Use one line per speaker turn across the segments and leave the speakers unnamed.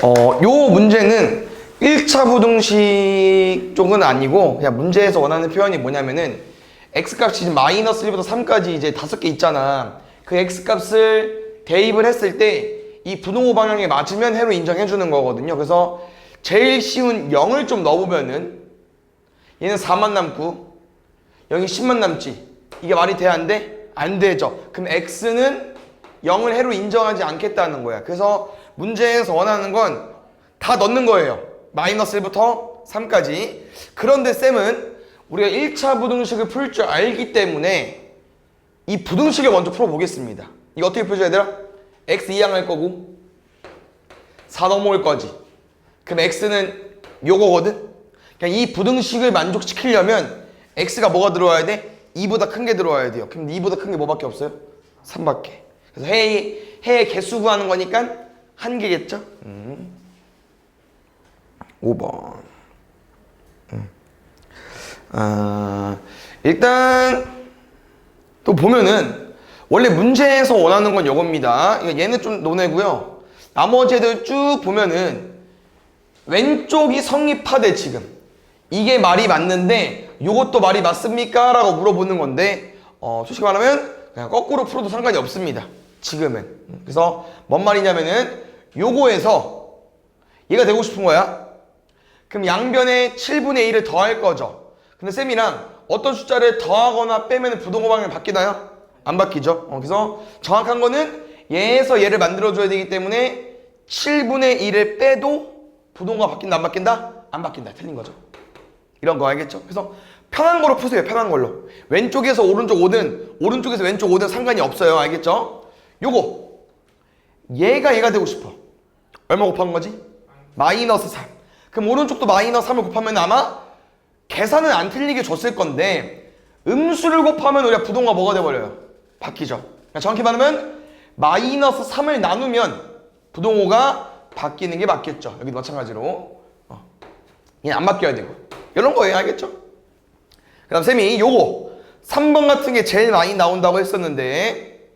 요 문제는 1차 부등식 쪽은 아니고 그냥 문제에서 원하는 표현이 뭐냐면은 x값이 지금 마이너스 1부터 3까지 이제 5개 있잖아. 그 x값을 대입을 했을 때 이 부동호 방향에 맞으면 해로 인정해 주는 거거든요. 그래서 제일 쉬운 0을 좀 넣어보면은 얘는 4만 남고 여기 10만 남지. 이게 말이 돼? 안 돼? 안 되죠. 그럼 x는 0을 해로 인정하지 않겠다는 거야. 그래서 문제에서 원하는 건 다 넣는 거예요. 마이너스 1부터 3까지. 그런데 쌤은 우리가 1차 부등식을 풀 줄 알기 때문에 이 부등식을 먼저 풀어보겠습니다. 이거 어떻게 풀죠 얘들아? x 이항할 거고 4 넘어올 거지. 그럼 x는 요거거든? 그냥 이 부등식을 만족시키려면 x가 뭐가 들어와야 돼? 2보다 큰 게 들어와야 돼요. 그럼 2보다 큰 게 뭐밖에 없어요? 3밖에. 그래서 해의 개수 구하는 거니까 한 개겠죠? 5번. 일단 또 보면은 원래 문제에서 원하는 건 요겁니다. 얘는 좀 논외고요. 나머지 애들 쭉 보면은 왼쪽이 성립하대 지금. 이게 말이 맞는데 요것도 말이 맞습니까? 라고 물어보는 건데 솔직히 말하면 그냥 거꾸로 풀어도 상관이 없습니다. 지금은. 그래서 뭔 말이냐면은 요거에서 얘가 되고 싶은 거야. 그럼 양변에 7분의 1을 더할 거죠. 근데 쌤이랑 어떤 숫자를 더하거나 빼면 부동호 방향이 바뀌나요? 안 바뀌죠. 그래서 정확한 거는 얘에서 얘를 만들어줘야 되기 때문에 7분의 1을 빼도 부동호가 바뀐다 안 바뀐다? 안 바뀐다. 틀린 거죠. 이런 거 알겠죠? 그래서 편한 거로 푸세요. 편한 걸로. 왼쪽에서 오른쪽 오든 오른쪽에서 왼쪽 오든 상관이 없어요. 알겠죠? 요거 얘가 되고 싶어. 얼마 곱한 거지? 마이너스 3. 그럼 오른쪽도 마이너스 3을 곱하면 아마 계산은 안 틀리게 줬을 건데 음수를 곱하면 우리가 부동호가 뭐가 돼버려요? 바뀌죠. 그러니까 정확히 말하면 마이너스 3을 나누면 부동호가 바뀌는 게 맞겠죠. 여기도 마찬가지로 얘는 안 바뀌어야 되고 이런 거예요. 알겠죠? 그 다음 쌤이 요거 3번 같은 게 제일 많이 나온다고 했었는데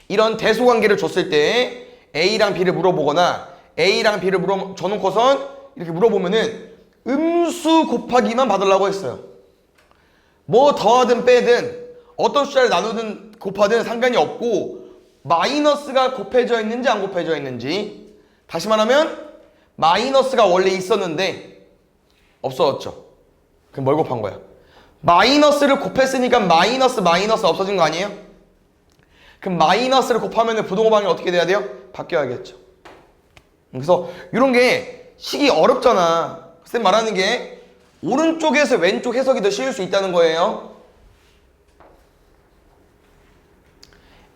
이런 대소관계를 줬을 때 A랑 B를 물어보거나 A랑 B를 줘놓고선 이렇게 물어보면은 음수 곱하기만 받으려고 했어요. 뭐 더하든 빼든 어떤 숫자를 나누든 곱하든 상관이 없고 마이너스가 곱해져 있는지 안 곱해져 있는지. 다시 말하면 마이너스가 원래 있었는데 없어졌죠. 그럼 뭘 곱한 거야? 마이너스를 곱했으니까 마이너스 없어진 거 아니에요? 그럼 마이너스를 곱하면 부동호 방향이 어떻게 돼야 돼요? 바뀌어야겠죠. 그래서 이런 게 식이 어렵잖아. 쌤 말하는 게 오른쪽에서 왼쪽 해석이 더 쉬울 수 있다는 거예요.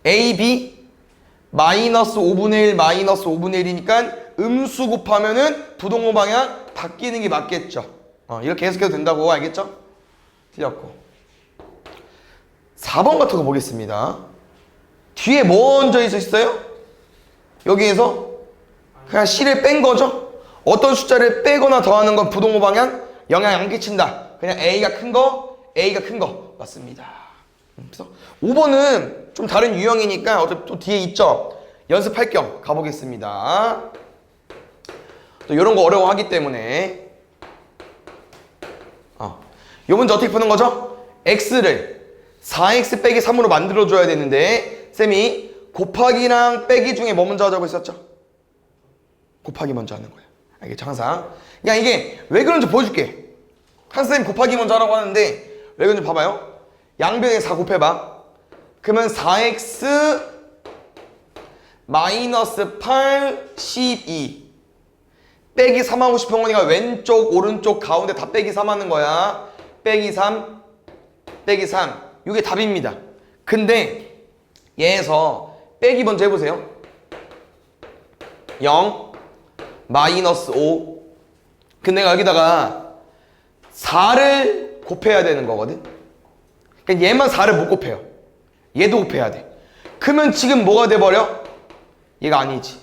A, B 마이너스 5분의 1 마이너스 5분의 1이니까 음수 곱하면은 부동호 방향 바뀌는 게 맞겠죠. 이렇게 해석해도 된다고. 알겠죠? 틀렸고 4번 같은 거 보겠습니다. 뒤에 뭐 얹어 있어요? 여기에서 그냥 C를 뺀 거죠. 어떤 숫자를 빼거나 더하는 건 부동호 방향 영향 안 끼친다. 그냥 A가 큰 거 맞습니다. 그래서 5번은 좀 다른 유형이니까 어차피 또 뒤에 있죠. 연습할 겸 가보겠습니다. 또 이런 거 어려워하기 때문에 이 문제 어떻게 푸는 거죠? X를 4X 빼기 3으로 만들어줘야 되는데 쌤이 곱하기랑 빼기 중에 뭐 먼저 하자고 했었죠? 곱하기 먼저 하는 거예요. 알겠죠? 항상. 그냥 이게 왜 그런지 보여줄게. 항상 쌤 곱하기 먼저 하라고 하는데 왜 그런지 봐봐요. 양변에 4 곱해봐. 그러면 4x 마이너스 8, 12 빼기 3 하고 싶은 거니까 왼쪽, 오른쪽, 가운데 다 빼기 3 하는 거야. 빼기 3, 빼기 3. 이게 답입니다. 근데 얘에서 빼기 먼저 해보세요. 0, 마이너스 5. 근데 내가 여기다가 4를 곱해야 되는 거거든. 그러니까 얘만 4를 못 곱해요. 얘도 곱해야 돼. 그러면 지금 뭐가 돼버려? 얘가 아니지.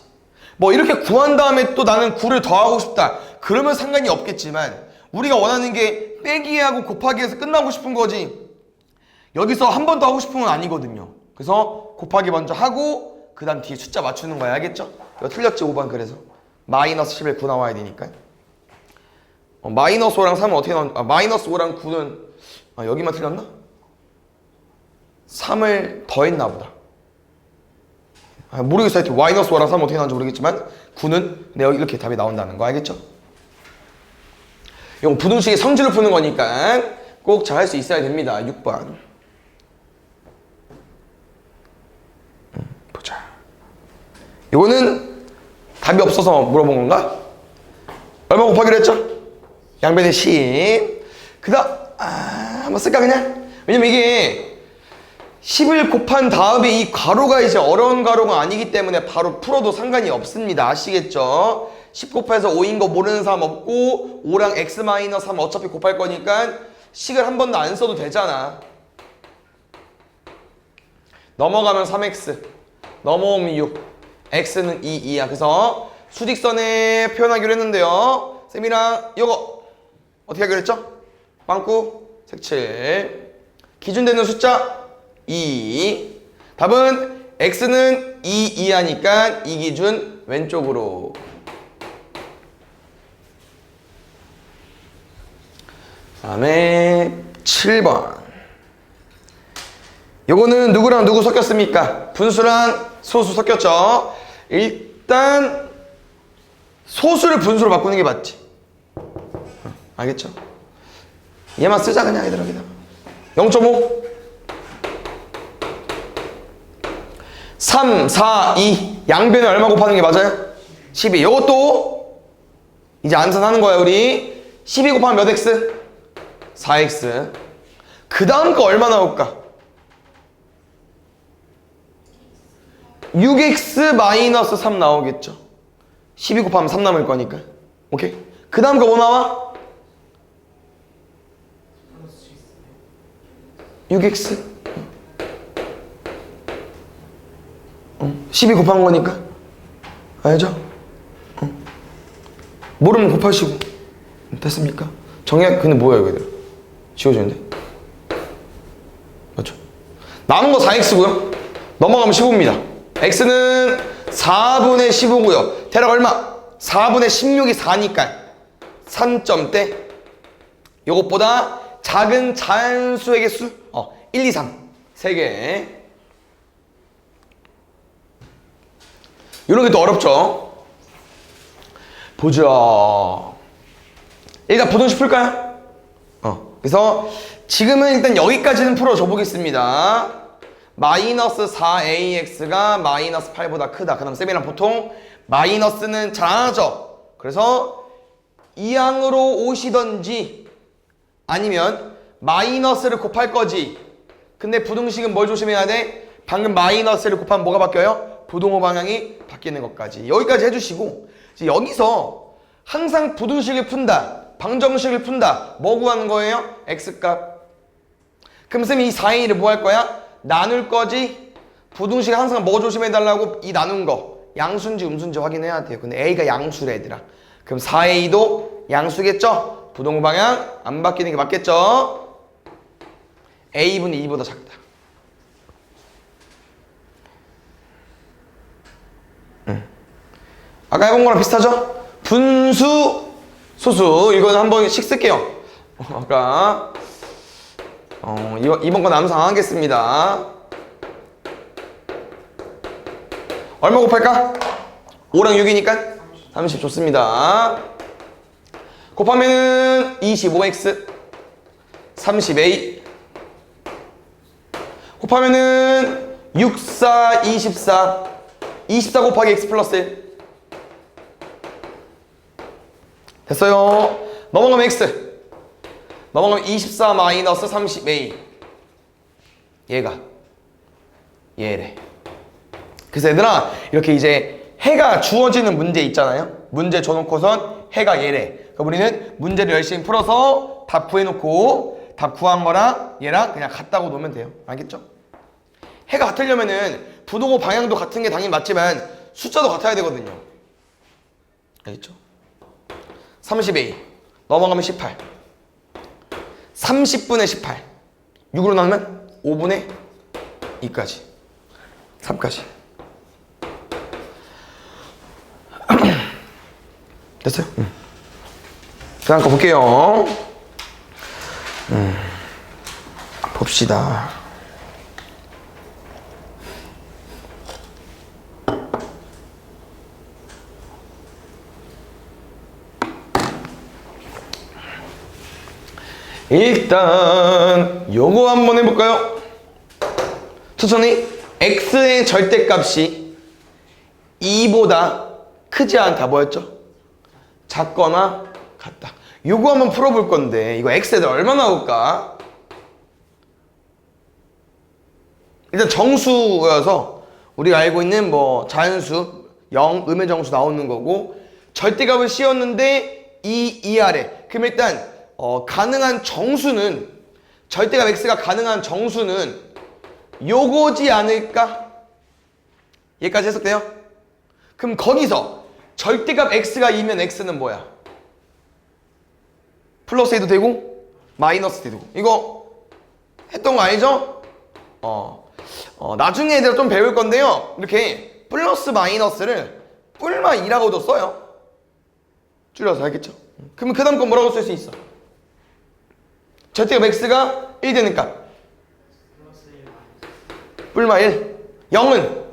뭐 이렇게 구한 다음에 또 나는 9를 더하고 싶다. 그러면 상관이 없겠지만 우리가 원하는 게 빼기하고 곱하기에서 끝나고 싶은 거지 여기서 한 번 더 하고 싶은 건 아니거든요. 그래서 곱하기 먼저 하고 그 다음 뒤에 숫자 맞추는 거야. 알겠죠? 이거 틀렸지 5번. 그래서 마이너스 11, 9 나와야 되니까. 마이너스 5랑 3은 어떻게 나오는지, 마이너스 5랑 9는, 여기만 틀렸나? 3을 더했나 보다. 모르겠어요. 하여튼 마이너스 5랑 3은 어떻게 나오는지 모르겠지만 9는 여기 이렇게 답이 나온다는 거 알겠죠? 이거 부등식의 성질을 푸는 거니까 꼭 잘 할 수 있어야 됩니다. 6번 보자. 이거는 답이 없어서 물어본 건가? 얼마 곱하기로 했죠? 양변의 10. 그 다음 한번 쓸까 그냥? 왜냐면 이게 10을 곱한 다음에 이 가로가 이제 어려운 가로가 아니기 때문에 바로 풀어도 상관이 없습니다. 아시겠죠? 10 곱해서 5인 거 모르는 사람 없고 5랑 x-3 어차피 곱할 거니까 식을 한 번도 안 써도 되잖아. 넘어가면 3x, 넘어오면 6, x는 2, 2야. 그래서 수직선에 표현하기로 했는데요. 쌤이랑 이거 어떻게 하기로 했죠? 빵꾸, 색칠. 기준되는 숫자 2. 답은 x는 2, 2하니까 이 기준 왼쪽으로. 다음에 7번. 요거는 누구랑 누구 섞였습니까? 분수랑 소수 섞였죠? 일단 소수를 분수로 바꾸는 게 맞지. 알겠죠? 얘만 쓰자 그냥 얘들아. 0.5 3, 4, 2 양변에 얼마 곱하는 게 맞아요? 12. 요것도 이제 안산하는 거야 우리. 12 곱하면 몇 x? 4x. 그 다음 거 얼마 나올까? 6x-3 나오겠죠. 12 곱하면 3 남을 거니까. 오케이? 그 다음 거 뭐 나와? 6x 12 곱한 거니까. 알죠? 모르면 곱하시고. 됐습니까? 정약 근데 뭐야 이거? 지워지는데? 맞죠? 남은 거 4x고요. 넘어가면 15입니다. x는 4분의 15고요. 대략 얼마? 4분의 16이 4니까 3점대. 요것보다 작은 자연수의 개수 1, 2, 3 3개. 이런 게 또 어렵죠. 보자. 일단 부등식 풀까요? 그래서 지금은 일단 여기까지는 풀어줘 보겠습니다. 마이너스 4ax가 마이너스 8보다 크다. 그 다음 쌤이랑 보통 마이너스는 잘 안 하죠. 그래서 이항으로 오시던지 아니면 마이너스를 곱할 거지. 근데 부등식은 뭘 조심해야 돼? 방금 마이너스를 곱하면 뭐가 바뀌어요? 부동호 방향이 바뀌는 것까지. 여기까지 해주시고 이제 여기서 항상 부등식을 푼다, 방정식을 푼다. 뭐 구하는 거예요? x값. 그럼 쌤이 이 4a를 뭐 할 거야? 나눌 거지. 부등식 항상 뭐 조심해달라고? 이 나눈 거 양수인지 음수인지 확인해야 돼요. 근데 a가 양수래 얘들아. 그럼 4a도 양수겠죠? 부동호 방향 안 바뀌는 게 맞겠죠? a분의 2보다 작다. 아까 해본 거랑 비슷하죠? 분수, 소수. 이거는 한 번씩 쓸게요. 아까 이번 건 암상 안 하겠습니다. 얼마 곱할까? 5랑 6이니까 30 좋습니다. 곱하면은 25x 30a 곱하면은 6, 4, 24 24 곱하기 x 플러스 1 됐어요. 넘어가면 x 넘어가면 24 마이너스 30a 얘가 얘래. 그래서 얘들아 이렇게 이제 해가 주어지는 문제 있잖아요. 문제 줘놓고선 해가 얘래. 그러니까 우리는 문제를 열심히 풀어서 답 구해놓고 답 구한 거랑 얘랑 그냥 같다고 놓으면 돼요. 알겠죠? 해가 같으려면은 부동호 방향도 같은 게 당연히 맞지만 숫자도 같아야 되거든요. 알겠죠? 30a 넘어가면 18 30분의 18 6으로 나누면 5분의 2까지 3까지 됐어요? 그 다음 거 볼게요. 봅시다. 일단 요거 한번 해볼까요? 천천히. x의 절대값이 2보다 크지 않다. 뭐였죠? 작거나 같다. 요거 한번 풀어볼 건데 이거 x에다 얼마 나올까? 일단 정수여서 우리가 알고 있는 뭐 자연수 0, 음의 정수 나오는 거고 절대값을 씌웠는데 2 이하래. 그럼 일단 가능한 정수는 절대값 x가 가능한 정수는 요거지 않을까? 여기까지 해석돼요? 그럼 거기서 절대값 x가 2면 x는 뭐야? 플러스 해도 되고 마이너스 해도 되고. 이거 했던 거 알죠? 나중에 애들 좀 배울 건데요. 이렇게 플러스 마이너스를 뿔마 2라고도 써요. 줄여서. 알겠죠? 그러면 그 다음 건 뭐라고 쓸 수 있어? 절대값 x가 1 되는 값 뿔마 1. 0은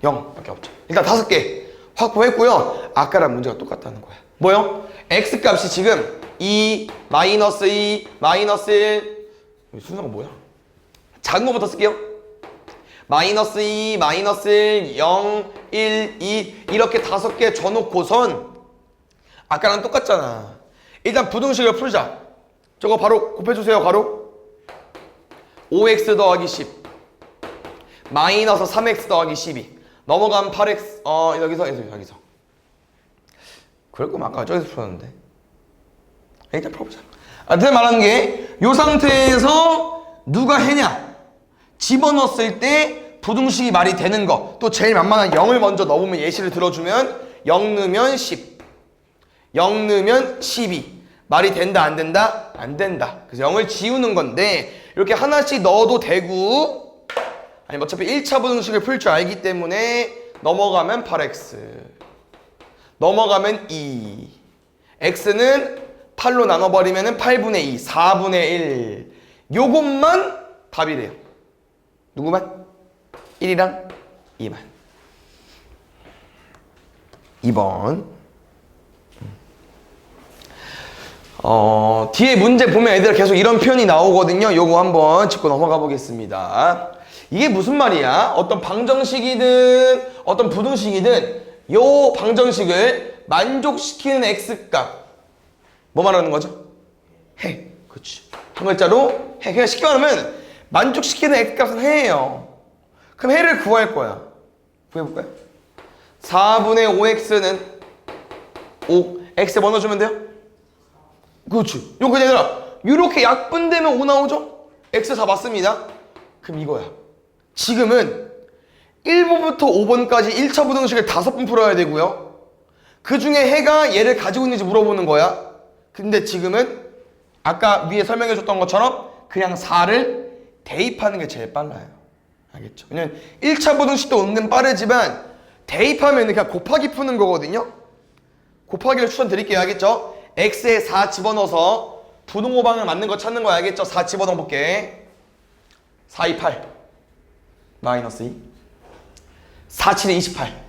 0밖에 없죠. 일단 5개 확보했고요. 아까랑 문제가 똑같다는 거야. 뭐요? x 값이 지금 2, 마이너스 2, 마이너스 1. 순서가 뭐야? 작은 거부터 쓸게요. 마이너스 2, 마이너스 1, 0, 1, 2 이렇게 5개 줘놓고선 아까랑 똑같잖아. 일단 부등식을 풀자. 저거 바로 곱해주세요. 가로 5x 더하기 10 마이너스 3x 더하기 12 넘어가면 8x 여기서 그럴 거면 아까 저기서 풀었는데 일단 풀어보자. 내가 말하는 게 이 상태에서 누가 해냐 집어넣었을 때 부등식이 말이 되는 거. 또 제일 만만한 0을 먼저 넣으면 예시를 들어주면 0 넣으면 10 0 넣으면 12 말이 된다 안 된다? 안 된다. 그래서 0을 지우는 건데 이렇게 하나씩 넣어도 되고 아니면 어차피 1차 부등식을 풀 줄 알기 때문에 넘어가면 8x 넘어가면 2 x는 8로 나눠버리면 8분의 2 4분의 1 요것만 답이래요. 누구만? 1이랑 2만. 2번 뒤에 문제 보면 애들 계속 이런 표현이 나오거든요. 요거 한번 짚고 넘어가 보겠습니다. 이게 무슨 말이야? 어떤 방정식이든 어떤 부등식이든 요 방정식을 만족시키는 x값 뭐 말하는 거죠? 해. 그렇지. 한 글자로 해. 그냥 쉽게 말하면 만족시키는 x값은 해예요. 그럼 해를 구할 거야. 구해볼까요? 4분의 5x는 5 x 뭐 넣어주면 돼요? 그렇지. 요거 얘들아 이렇게 약분되면 5 나오죠? x 4 맞습니다. 그럼 이거야. 지금은 1번부터 5번까지 1차 부등식을 5번 풀어야 되고요. 그 중에 해가 얘를 가지고 있는지 물어보는 거야. 근데 지금은 아까 위에 설명해 줬던 것처럼 그냥 4를 대입하는 게 제일 빨라요. 알겠죠? 왜냐면 1차 부등식도 은근 빠르지만 대입하면 그냥 곱하기 푸는 거거든요. 곱하기를 추천드릴게요. 알겠죠? x에 4 집어넣어서 부등호방을 맞는 거 찾는 거 알겠죠? 4 집어넣어 볼게. 4, 2, 8 마이너스 2 4, 7, 28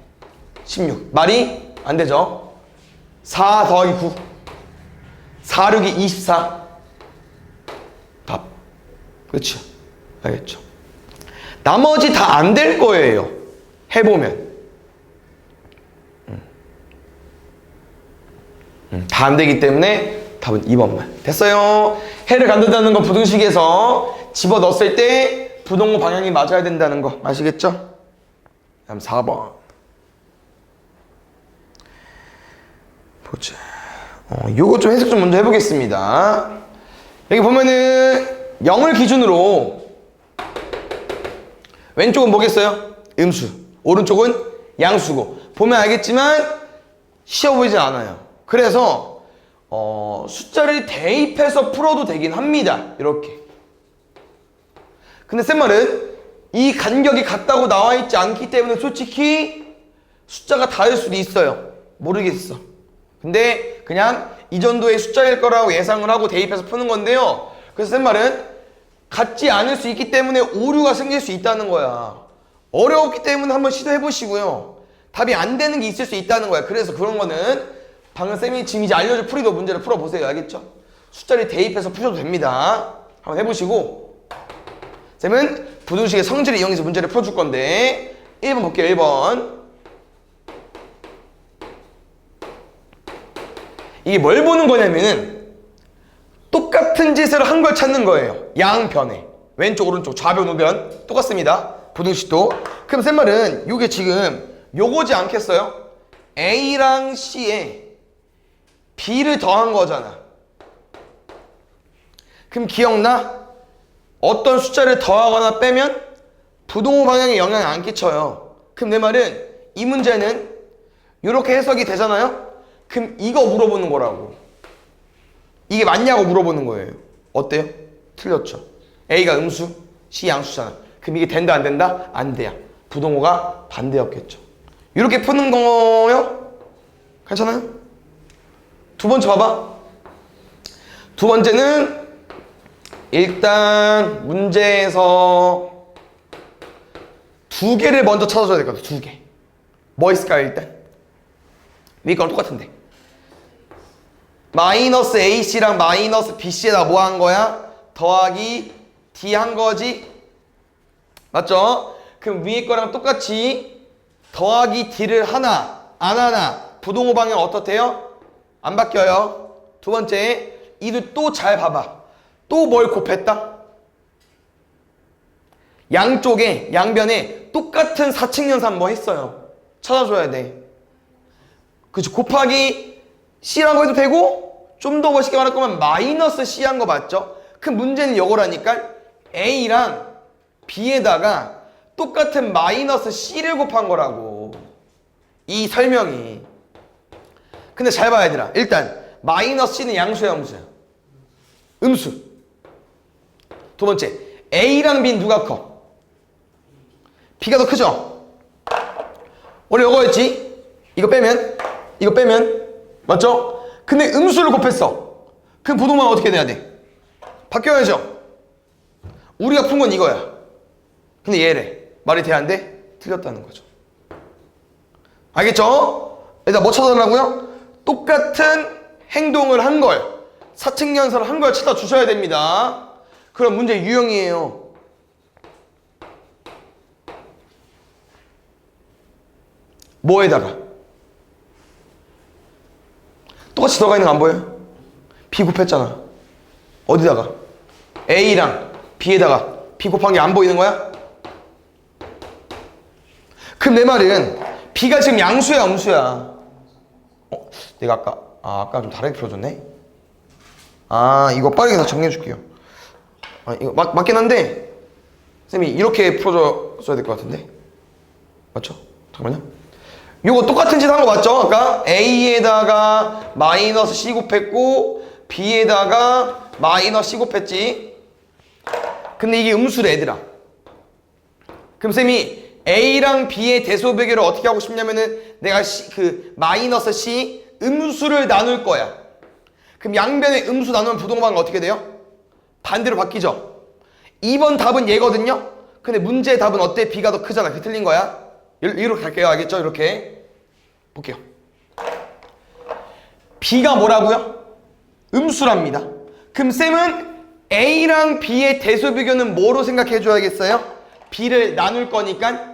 16 말이 안 되죠? 4 더하기 9 4, 6이 24 답. 그렇죠? 알겠죠? 나머지 다 안 될 거예요. 해보면 다 안 되기 때문에 답은 2번만. 됐어요? 해를 갖는다는 건 부등식에서 집어넣었을 때 부등호 방향이 맞아야 된다는 거 아시겠죠? 다음 4번 보자. 요거 좀 해석 좀 먼저 해보겠습니다. 여기 보면은 0을 기준으로 왼쪽은 뭐겠어요? 음수, 오른쪽은 양수고 보면 알겠지만 쉬워 보이지 않아요. 그래서 숫자를 대입해서 풀어도 되긴 합니다. 이렇게. 근데 쌤말은 이 간격이 같다고 나와 있지 않기 때문에 솔직히 숫자가 다를 수도 있어요. 모르겠어. 근데 그냥 이 정도의 숫자일 거라고 예상을 하고 대입해서 푸는 건데요. 그래서 쓴 말은 같지 않을 수 있기 때문에 오류가 생길 수 있다는 거야. 어려웠기 때문에 한번 시도해 보시고요. 답이 안 되는 게 있을 수 있다는 거야. 그래서 그런 거는 방금 쌤이 지금 이제 알려줄 풀이도 문제를 풀어보세요. 알겠죠? 숫자를 대입해서 푸셔도 됩니다. 한번 해보시고 쌤은 부등식의 성질을 이용해서 문제를 풀어줄 건데 1번 볼게요. 1번 이게 뭘 보는 거냐면은 똑같은 짓을 한 걸 찾는 거예요. 양변에 왼쪽 오른쪽 좌변 우변 똑같습니다. 부등식도. 그럼 쌤 말은 요게 지금 요거지 않겠어요? A랑 C에 B를 더한 거잖아. 그럼 기억나? 어떤 숫자를 더하거나 빼면 부동호 방향에 영향을 안 끼쳐요. 그럼 내 말은 이 문제는 이렇게 해석이 되잖아요? 그럼 이거 물어보는 거라고. 이게 맞냐고 물어보는 거예요. 어때요? 틀렸죠. A가 음수, C 양수잖아. 그럼 이게 된다 안 된다? 안 돼요. 부동호가 반대였겠죠. 이렇게 푸는 거요? 괜찮아요? 두 번째 봐봐. 두 번째는 일단 문제에서 두 개를 먼저 찾아줘야 될 것 같아. 두 개. 뭐 있을까요 일단? 위에 거랑 똑같은데. 마이너스 AC랑 마이너스 BC에다 뭐 한 거야? 더하기 D 한 거지? 맞죠? 그럼 위에 거랑 똑같이 더하기 D를 하나, 안 하나 부동호 방향 어떻대요? 안 바뀌어요. 두 번째, 이도 또 잘 봐봐. 또 뭘 곱했다? 양쪽에, 양변에 똑같은 사칙연산 뭐 했어요? 찾아줘야 돼. 그치, 곱하기 C라고 해도 되고 좀 더 멋있게 말할 거면 마이너스 C 한 거 맞죠? 그 문제는 이거라니까. A랑 B에다가 똑같은 마이너스 C를 곱한 거라고. 이 설명이. 근데 잘 봐야 되라. 일단 마이너스 C는 양수야 음수야? 음수. 두 번째, A랑 B는 누가 커? B가 더 크죠? 원래 이거였지? 이거 빼면 맞죠? 근데 음수를 곱했어. 그럼 부동만 어떻게 돼야 돼? 바뀌어야죠. 우리가 푼 건 이거야. 근데 얘래. 말이 돼 안 돼? 틀렸다는 거죠. 알겠죠? 일단 뭐 찾아달라고요? 똑같은 행동을 한 걸, 사칙연산을 한 걸 찾아주셔야 됩니다. 그럼 문제 유형이에요. 뭐에다가? 똑같이 들어가 있는 거 안 보여요? B 곱했잖아. 어디다가? A랑 B에다가 B 곱한 게 안 보이는 거야? 그럼 내 말은 B가 지금 양수야 음수야? 내가 아까 좀 다르게 풀어줬네? 이거 빠르게 다 정리해 줄게요. 이거 맞긴 한데 쌤이 이렇게 풀어줬어야 될 것 같은데 맞죠? 잠깐만요. 이거 똑같은 짓 한 거 맞죠? 아까 A에다가 마이너스 C 곱했고 B에다가 마이너스 C 곱했지. 근데 이게 음수래 얘들아. 그럼 쌤이 A랑 B의 대소 비교를 어떻게 하고 싶냐면은 내가 마이너스 C 음수를 나눌 거야. 그럼 양변에 음수 나누면 부동방은 어떻게 돼요? 반대로 바뀌죠? 2번 답은 얘거든요? 근데 문제의 답은 어때? B가 더 크잖아. 그게 틀린 거야. 이렇게 갈게요. 알겠죠? 이렇게. 볼게요. B가 뭐라고요? 음수랍니다. 그럼 쌤은 A랑 B의 대소 비교는 뭐로 생각해 줘야겠어요? B를 나눌 거니까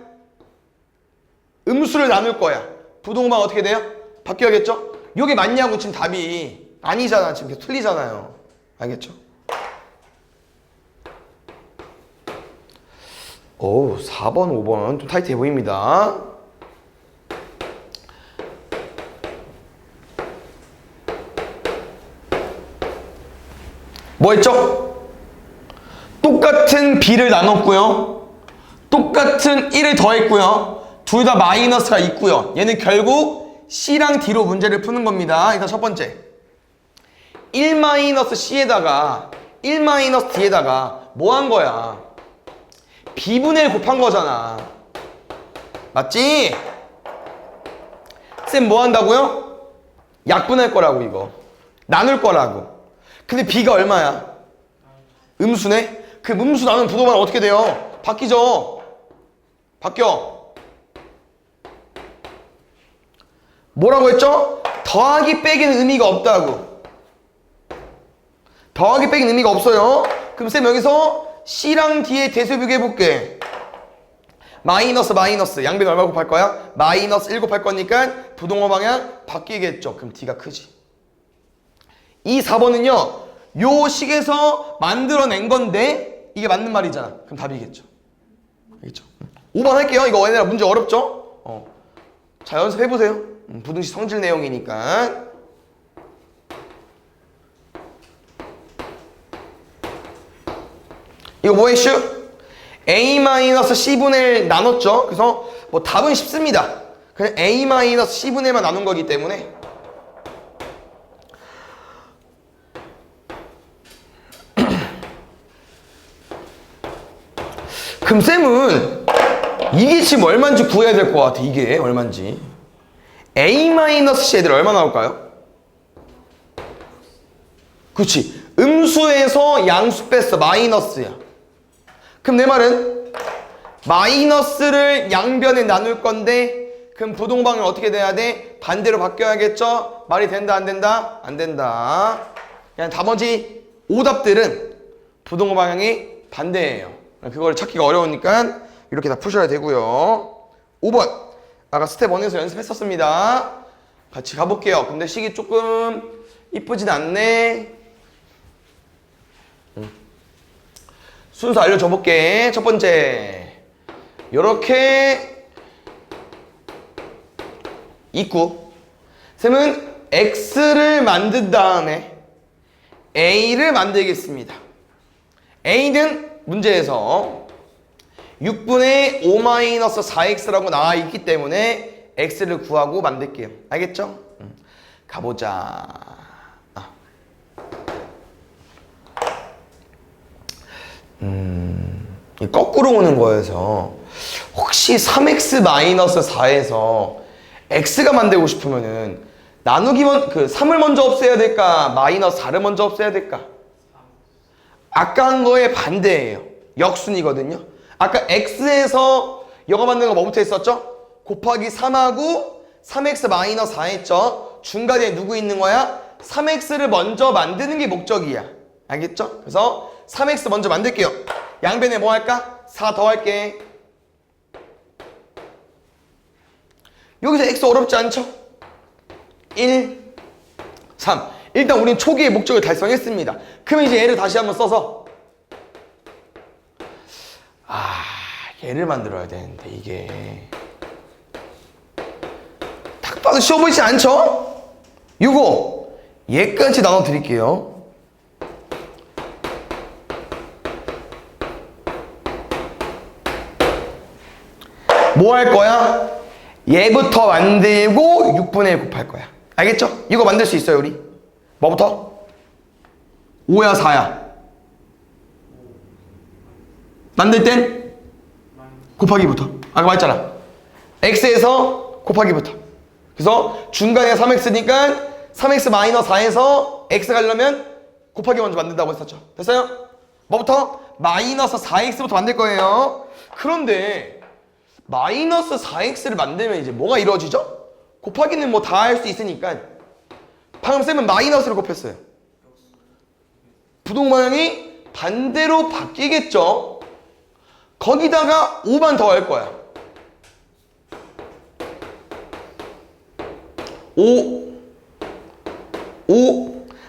음수를 나눌 거야. 부동방 어떻게 돼요? 바뀌어야겠죠? 요게 맞냐고 지금 답이 아니잖아. 지금 계속 틀리잖아요. 알겠죠? 오, 4번, 5번 좀 타이트해 보입니다. 뭐 했죠? 똑같은 B를 나눴고요. 똑같은 1을 더했고요. 둘 다 마이너스가 있고요. 얘는 결국 C랑 D로 문제를 푸는 겁니다. 일단 첫 번째 1-C에다가 1-D에다가 뭐 한 거야? B분의 1 곱한 거잖아. 맞지? 쌤 뭐 한다고요? 약분할 거라고 이거. 나눌 거라고. 근데 b가 얼마야? 음수네? 그 음수 나누면 부동반은 어떻게 돼요? 바뀌죠? 바뀌어. 뭐라고 했죠? 더하기 빼기는 의미가 없다고. 더하기 빼기는 의미가 없어요. 그럼 쌤 여기서 C랑 D의 대수 비교해볼게. 마이너스 양변 얼마 곱할 거야? 마이너스 1 곱할 거니까 부동호 방향 바뀌겠죠. 그럼 D가 크지. 이 4번은요 요 식에서 만들어낸 건데 이게 맞는 말이잖아. 그럼 답이겠죠. 알겠죠? 5번 할게요. 이거 얘들아 문제 어렵죠? 자 연습해보세요. 부등식 성질 내용이니까. 이거 뭐 했슈? A-C분의 1 나눴죠? 그래서 뭐 답은 쉽습니다. 그냥 A-C분의 1만 나눈 거기 때문에 그럼 쌤은 이게 지금 얼마인지 구해야 될 것 같아. 이게 얼마인지. A-C 애들 얼마 나올까요? 그렇지. 음수에서 양수 뺐어. 마이너스야. 그럼 내 말은 마이너스를 양변에 나눌 건데 그럼 부동방향 어떻게 돼야 돼? 반대로 바뀌어야겠죠? 말이 된다 안 된다? 안 된다. 그냥 나머지 오답들은 부동호 방향이 반대예요. 그걸 찾기가 어려우니까 이렇게 다 푸셔야 되고요. 5번 아까 스텝 1에서 연습했었습니다. 같이 가볼게요. 근데 식이 조금 이쁘진 않네. 순서 알려줘 볼게. 첫 번째 요렇게 있고 쌤은 X를 만든 다음에 A를 만들겠습니다. A는 문제에서 6분의 5-4x라고 나와 있기 때문에 x를 구하고 만들게요. 알겠죠? 가보자. 거꾸로 오는 거여서 혹시 3x-4에서 x가 만들고 싶으면은 나누기 그 3을 먼저 없애야 될까? 마이너스 4를 먼저 없애야 될까? 아까 한 거의 반대예요. 역순이거든요. 아까 x에서 영어 만드는 거 뭐부터 했었죠? 곱하기 3하고 3x-4 했죠. 중간에 누구 있는 거야? 3x를 먼저 만드는 게 목적이야. 알겠죠? 그래서 3x 먼저 만들게요. 양변에 뭐 할까? 4 더할게. 여기서 x 어렵지 않죠? 1, 3. 일단 우린 초기의 목적을 달성했습니다. 그럼 이제 얘를 다시 한번 써서 얘를 만들어야 되는데 이게 딱 봐도 쉬워 보이지 않죠? 이거 얘까지 나눠 드릴게요. 뭐 할 거야? 얘부터 만들고 6분의 1 곱할 거야. 알겠죠? 이거 만들 수 있어요 우리? 뭐부터? 5야 4야? 만들 땐? 곱하기부터. 아까 말했잖아. x에서 곱하기부터. 그래서 중간에 3x니까 3x-4에서 x 가려면 곱하기 먼저 만든다고 했었죠. 됐어요? 뭐부터? 마이너스 4x부터 만들 거예요. 그런데 마이너스 4x를 만들면 이제 뭐가 이루어지죠? 곱하기는 뭐 다 할 수 있으니까 방금 쌤은 마이너스를 곱했어요. 부동방향이 반대로 바뀌겠죠? 거기다가 5만 더 할 거야. 5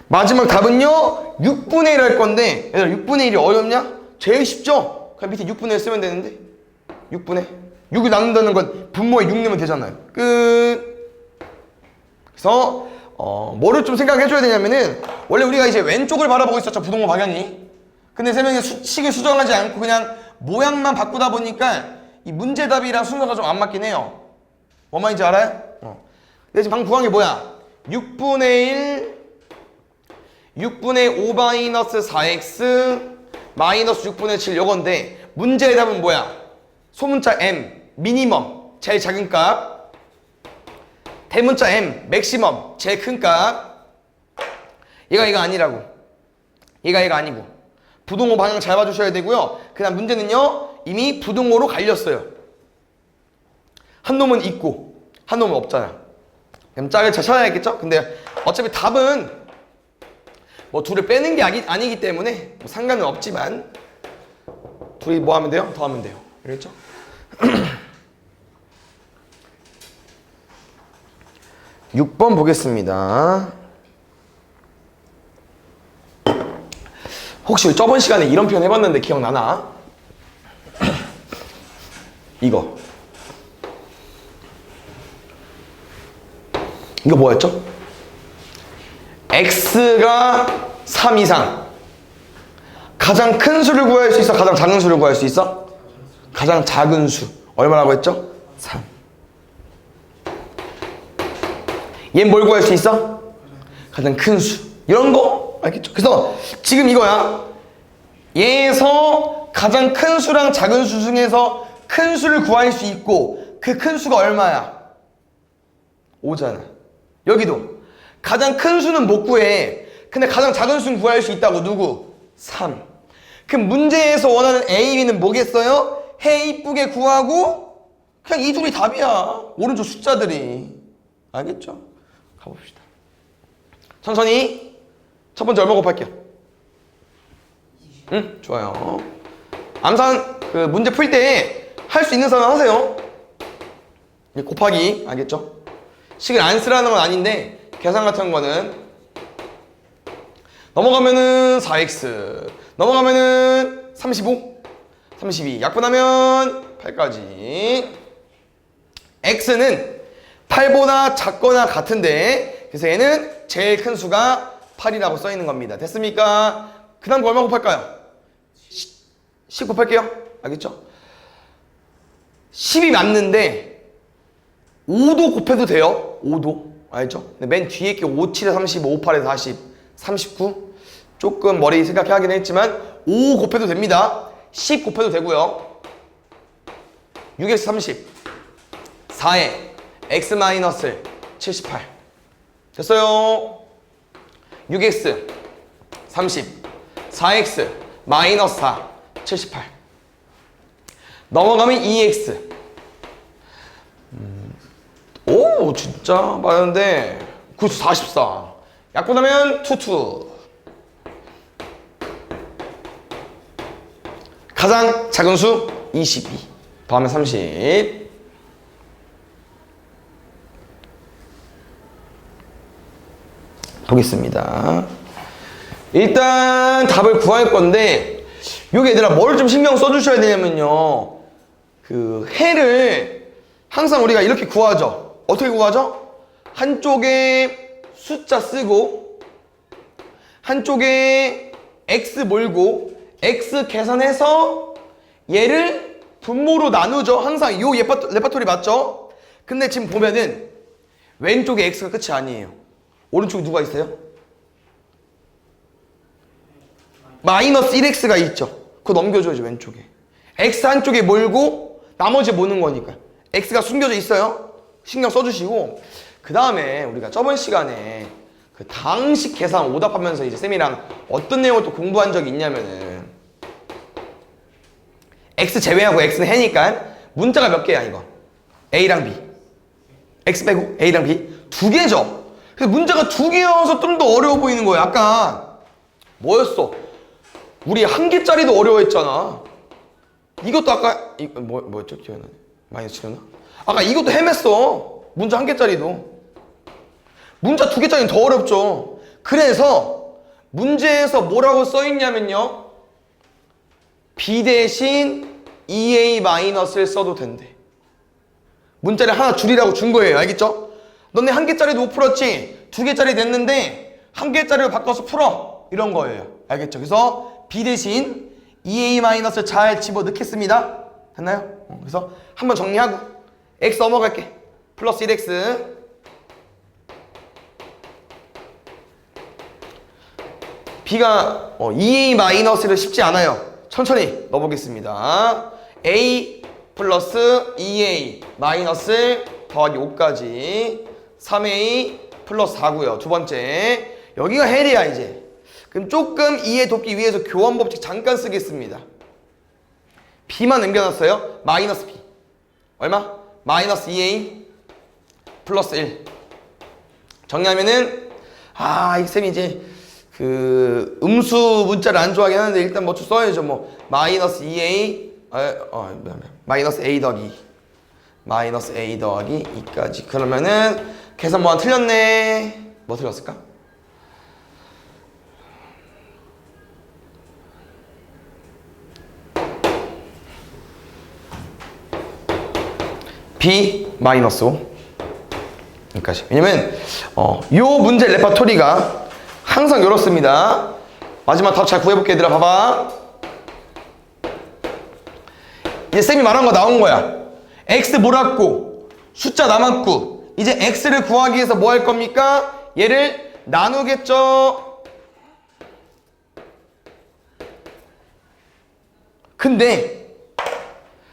마지막 답은요 6분의 1 할 건데 얘들아 6분의 1이 어렵냐? 제일 쉽죠? 그냥 밑에 6분의 1 쓰면 되는데 6분의 6을 나눈다는 건 분모에 6 넣으면 되잖아요. 끝. 그래서 뭐를 좀 생각해 줘야 되냐면은 원래 우리가 이제 왼쪽을 바라보고 있었죠. 부동호 방향이. 근데 세 명이 식을 수정하지 않고 그냥 모양만 바꾸다 보니까 이 문제답이랑 순서가 좀 안 맞긴 해요. 뭐 말인지 알아요? 근데 지금 방금 구한 게 뭐야? 6분의 5-4x 마이너스 6분의 7 요건데 문제의 답은 뭐야? 소문자 m 미니멈 제일 작은 값 대문자 m 맥시멈 제일 큰 값. 얘가 아니라고. 얘가 아니고. 부등호 방향 잘 봐주셔야 되고요. 그 다음 문제는요. 이미 부등호로 갈렸어요. 한 놈은 있고 한 놈은 없잖아. 그럼 짝을 잘 찾아야겠죠? 근데 어차피 답은 뭐 둘을 빼는 게 아니기 때문에 뭐 상관은 없지만 둘이 뭐 하면 돼요? 더 하면 돼요. 알겠죠? 6번 보겠습니다. 혹시 저번 시간에 이런 표현 해봤는데 기억나나? 이거 뭐였죠? x가 3 이상 가장 큰 수를 구할 수 있어? 가장 작은 수를 구할 수 있어? 가장 작은 수 얼마라고 했죠? 3. 얘는 뭘 구할 수 있어? 가장 큰 수. 이런 거 알겠죠? 그래서 지금 이거야. 얘에서 가장 큰 수랑 작은 수 중에서 큰 수를 구할 수 있고 그 큰 수가 얼마야? 5잖아. 여기도 가장 큰 수는 못 구해. 근데 가장 작은 수는 구할 수 있다고. 누구? 3. 그럼 문제에서 원하는 A, B는 뭐겠어요? 해 이쁘게 구하고 그냥 이 둘이 답이야. 오른쪽 숫자들이. 알겠죠? 가봅시다. 천천히 첫 번째 얼마 곱할게요? 응? 좋아요. 암산 그 문제 풀 때 할 수 있는 사람 하세요. 곱하기. 알겠죠? 식을 안 쓰라는 건 아닌데 계산 같은 거는 넘어가면은 4x 넘어가면은 35 32 약분하면 8까지. x는 8보다 작거나 같은데 그래서 얘는 제일 큰 수가 8이라고 써 있는 겁니다. 됐습니까? 그 다음 거 얼마 곱할까요? 10 곱할게요. 알겠죠? 10이 맞는데 5도 곱해도 돼요. 5도. 알죠? 근데 맨 뒤에 게 5, 7에 30, 5, 8에 40, 39 조금 머리 생각해 하긴 했지만 5 곱해도 됩니다. 10 곱해도 되고요. 6x 30 4에 x 마이너스 78 됐어요. 6x 30 4x 마이너스 4 78 넘어가면 2x 오 진짜 많은데 9 44 약분하면 투투 가장 작은 수 22 더하면 30 보겠습니다. 일단 답을 구할 건데 여기 얘들아 뭘 좀 신경 써주셔야 되냐면요. 그 해를 항상 우리가 이렇게 구하죠. 어떻게 구하죠? 한쪽에 숫자 쓰고 한쪽에 x 몰고 x 계산해서 얘를 분모로 나누죠. 항상 요 레파토리 맞죠? 근데 지금 보면은 왼쪽에 x가 끝이 아니에요. 오른쪽에 누가 있어요? 마이너스 1x가 있죠. 그거 넘겨줘야죠. 왼쪽에 x 한쪽에 몰고 나머지 모는 거니까 x가 숨겨져 있어요. 신경 써주시고 그 다음에 우리가 저번 시간에 그 당식 계산 오답하면서 이제 쌤이랑 어떤 내용을 또 공부한 적이 있냐면은 x 제외하고 x는 해니까 문자가 몇 개야 이거? a랑 b x 빼고 a랑 b 두 개죠. 그래서 문제가 두 개여서 좀 더 어려워 보이는 거예요. 아까 뭐였어? 우리 한 개짜리도 어려워했잖아. 이것도 아까 뭐였죠? 기억이 나네. 마이너스 7이었나? 아까 이것도 헤맸어. 문자 한 개짜리도. 문자 두 개짜리는 더 어렵죠. 그래서 문제에서 뭐라고 써있냐면요. b 대신 2a-를 써도 된대. 문자를 하나 줄이라고 준 거예요. 알겠죠? 너네 한 개짜리도 못 풀었지? 두 개짜리 됐는데 한 개짜리로 바꿔서 풀어. 이런 거예요. 알겠죠? 그래서 b 대신 2a- 잘 집어넣겠습니다. 됐나요? 그래서 한번 정리하고 x 넘어갈게. 플러스 1x b가 2a-를 쉽지 않아요. 천천히 넣어보겠습니다. a 플러스 2a 마이너스 더하기 5까지 3a 플러스 4고요. 두 번째. 여기가 헬이야 이제. 그럼 조금 이해 돕기 위해서 교환 법칙 잠깐 쓰겠습니다. b만 남겨놨어요. 마이너스 b. 얼마? 마이너스 2a 플러스 1. 정리하면은 이 쌤이 이제 그 음수 문자를 안 좋아하긴 하는데 일단 뭐 써야죠. 뭐 마이너스 2a 마이너스 a 더하기 마이너스 a 더하기 2까지. 그러면은 계산 뭐 틀렸네. 뭐 틀렸을까? b 마이너스 5 여기까지. 왜냐면 요 문제 레파토리가 항상 이렇습니다. 마지막 답 잘 구해볼게 얘들아. 봐봐. 이제 쌤이 말한 거 나온 거야. x 몰았고 숫자 남았고 이제 x를 구하기 위해서 뭐 할 겁니까? 얘를 나누겠죠. 근데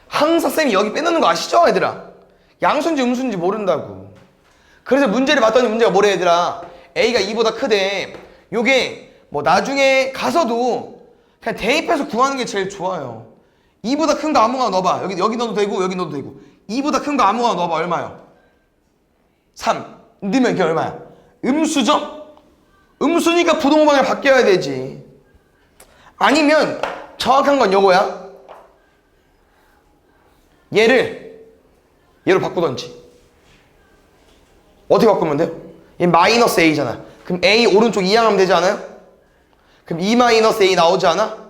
항상 쌤이 여기 빼놓는 거 아시죠 얘들아? 양수인지 음수인지 모른다고. 그래서 문제를 봤더니 문제가 뭐래 얘들아? a가 2보다 크대. 요게 뭐 나중에 가서도 그냥 대입해서 구하는 게 제일 좋아요. 2보다 큰 거 아무거나 넣어봐. 여기 넣어도 되고 여기 넣어도 되고. 2보다 큰 거 아무거나 넣어봐. 얼마요? 3 넣으면 이게 얼마야? 음수죠? 음수니까 부동호 방향 바뀌어야 되지. 아니면 정확한 건 요거야. 얘로 바꾸던지. 어떻게 바꾸면 돼요? 얘 마이너스 a잖아. 그럼 a 오른쪽 이항하면 되지 않아요? 그럼 2 마이너스 a 나오지 않아?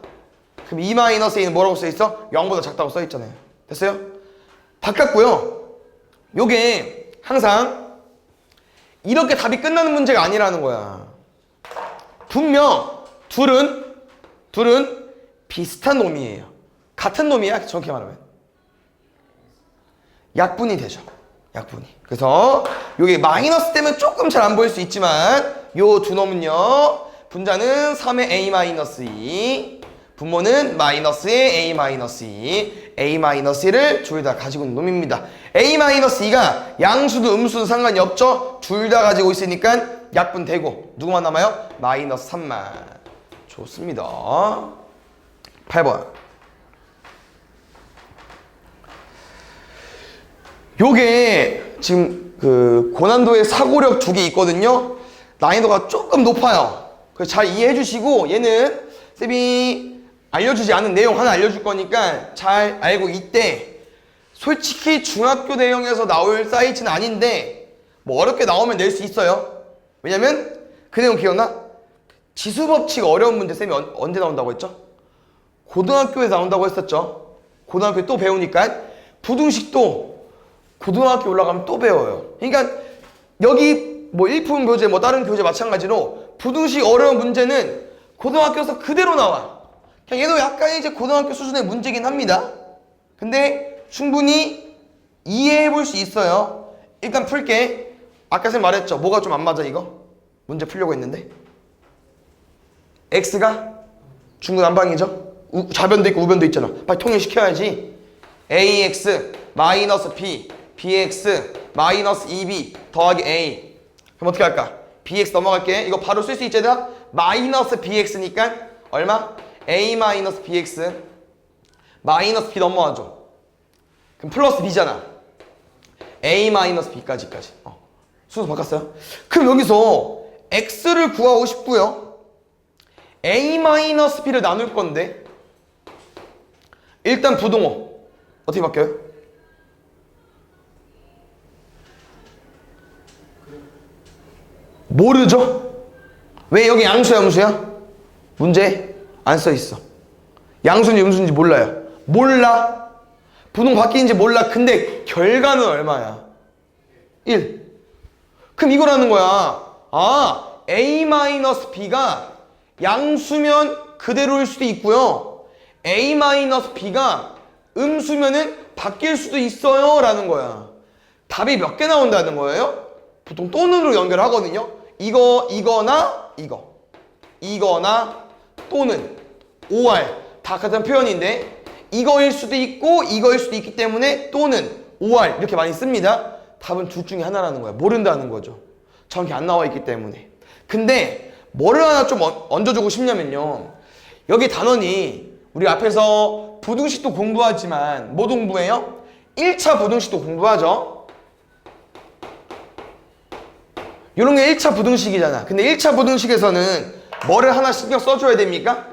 그럼 2 마이너스 a는 뭐라고 써있어? 0보다 작다고 써있잖아요. 됐어요? 바꿨고요. 요게 항상 이렇게 답이 끝나는 문제가 아니라는 거야. 분명 둘은 비슷한 놈이에요. 같은 놈이야 정확히 말하면. 약분이 되죠. 약분이. 그래서 요게 마이너스 때문에 조금 잘 안 보일 수 있지만 요 두 놈은요. 분자는 3의 a-2 분모는 마이너스의 a-2 a-1을 둘 다 가지고 있는 놈입니다. a-2가 양수도 음수도 상관이 없죠. 둘 다 가지고 있으니까 약분되고 누구만 남아요? 마이너스 3만. 좋습니다. 8번. 요게 지금 그 고난도의 사고력 두 개 있거든요. 난이도가 조금 높아요. 그래서 잘 이해해 주시고 얘는 쌤이 알려주지 않은 내용 하나 알려줄 거니까 잘 알고 있대. 솔직히 중학교 대형에서 나올 사이즈는 아닌데 뭐 어렵게 나오면 낼 수 있어요. 왜냐면 그 내용 기억나? 지수법칙 어려운 문제 쌤이 언제 나온다고 했죠? 고등학교에서 나온다고 했었죠. 고등학교에 또 배우니까. 부등식도 고등학교 올라가면 또 배워요. 그러니까 여기 뭐 일품 교재 뭐 다른 교재 마찬가지로 부등식 어려운 문제는 고등학교에서 그대로 나와. 그냥 얘도 약간 이제 고등학교 수준의 문제긴 합니다. 근데 충분히 이해해 볼 수 있어요. 일단 풀게. 아까 쌤 말했죠. 뭐가 좀 안 맞아 이거? 문제 풀려고 했는데 x가 중구난방이죠. 좌변도 있고 우변도 있잖아. 빨리 통일시켜야지. ax 마이너스 b bx 마이너스 2b 더하기 a. 그럼 어떻게 할까? bx 넘어갈게. 이거 바로 쓸 수 있지 얘들아? 마이너스 bx니까 얼마? a 마이너스 bx 마이너스 b 넘어가죠. 그럼 플러스 b잖아. a 마이너스 b까지까지. 순서 바꿨어요? 그럼 여기서 x를 구하고 싶고요. a 마이너스 b를 나눌 건데 일단 부동호 어떻게 바뀌어요? 모르죠? 왜 여기 양수야 음수야? 문제 안 써있어. 양수인지 음수인지 몰라요. 몰라. 부동 바뀌는지 몰라. 근데 결과는 얼마야? 1. 그럼 이거라는 거야. a-b가 양수면 그대로일 수도 있고요. a-b가 음수면은 바뀔 수도 있어요 라는 거야. 답이 몇 개 나온다는 거예요? 보통 또는으로 연결하거든요. 이거나 이거. 이거나 또는 or 다 같은 표현인데 이거일 수도 있고 이거일 수도 있기 때문에 또는 or 이렇게 많이 씁니다. 답은 둘 중에 하나라는 거야. 모른다는 거죠. 정확히 안 나와 있기 때문에. 근데 뭐를 하나 좀 얹어주고 싶냐면요. 여기 단원이 우리 앞에서 부등식도 공부하지만 뭐 공부해요? 1차 부등식도 공부하죠. 이런 게 1차 부등식이잖아. 근데 1차 부등식에서는 뭐를 하나 신경 써줘야 됩니까?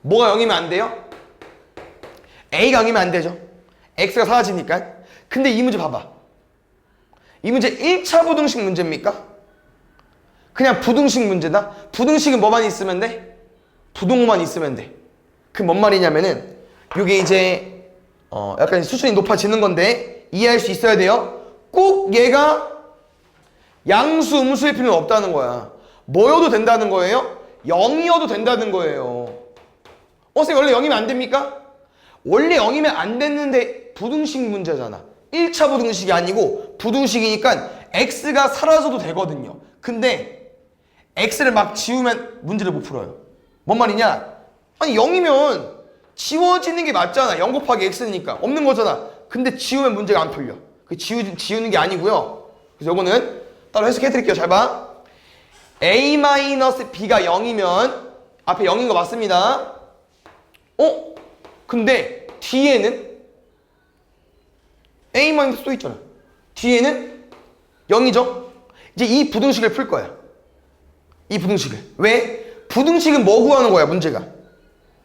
뭐가 0이면 안 돼요? A가 0이면 안 되죠. X가 사라지니까. 근데 이 문제 봐봐. 이 문제 1차 부등식 문제입니까? 그냥 부등식 문제다? 부등식은 뭐만 있으면 돼? 부동호만 있으면 돼. 그 뭔 말이냐면은 이게 이제 약간 수준이 높아지는 건데 이해할 수 있어야 돼요. 꼭 얘가 양수, 음수일 필요는 없다는 거야. 뭐여도 된다는 거예요? 0이어도 된다는 거예요. 선생님 원래 0이면 안 됩니까? 원래 0이면 안 됐는데 부등식 문제잖아. 1차 부등식이 아니고 부등식이니까 x가 사라져도 되거든요. 근데 x를 막 지우면 문제를 못 풀어요. 뭔 말이냐? 아니 0이면 지워지는 게 맞잖아. 0 곱하기 x니까 없는 거잖아. 근데 지우면 문제가 안 풀려. 그 지우는 게 아니고요. 그래서 요거는 따로 해석해 드릴게요. 잘 봐. a-b가 0이면 앞에 0인 거 맞습니다. 근데 뒤에는 a-또 있잖아. 뒤에는 0이죠. 이제 이 부등식을 풀 거야. 이 부등식을. 왜? 부등식은 뭐 구하는 거야, 문제가?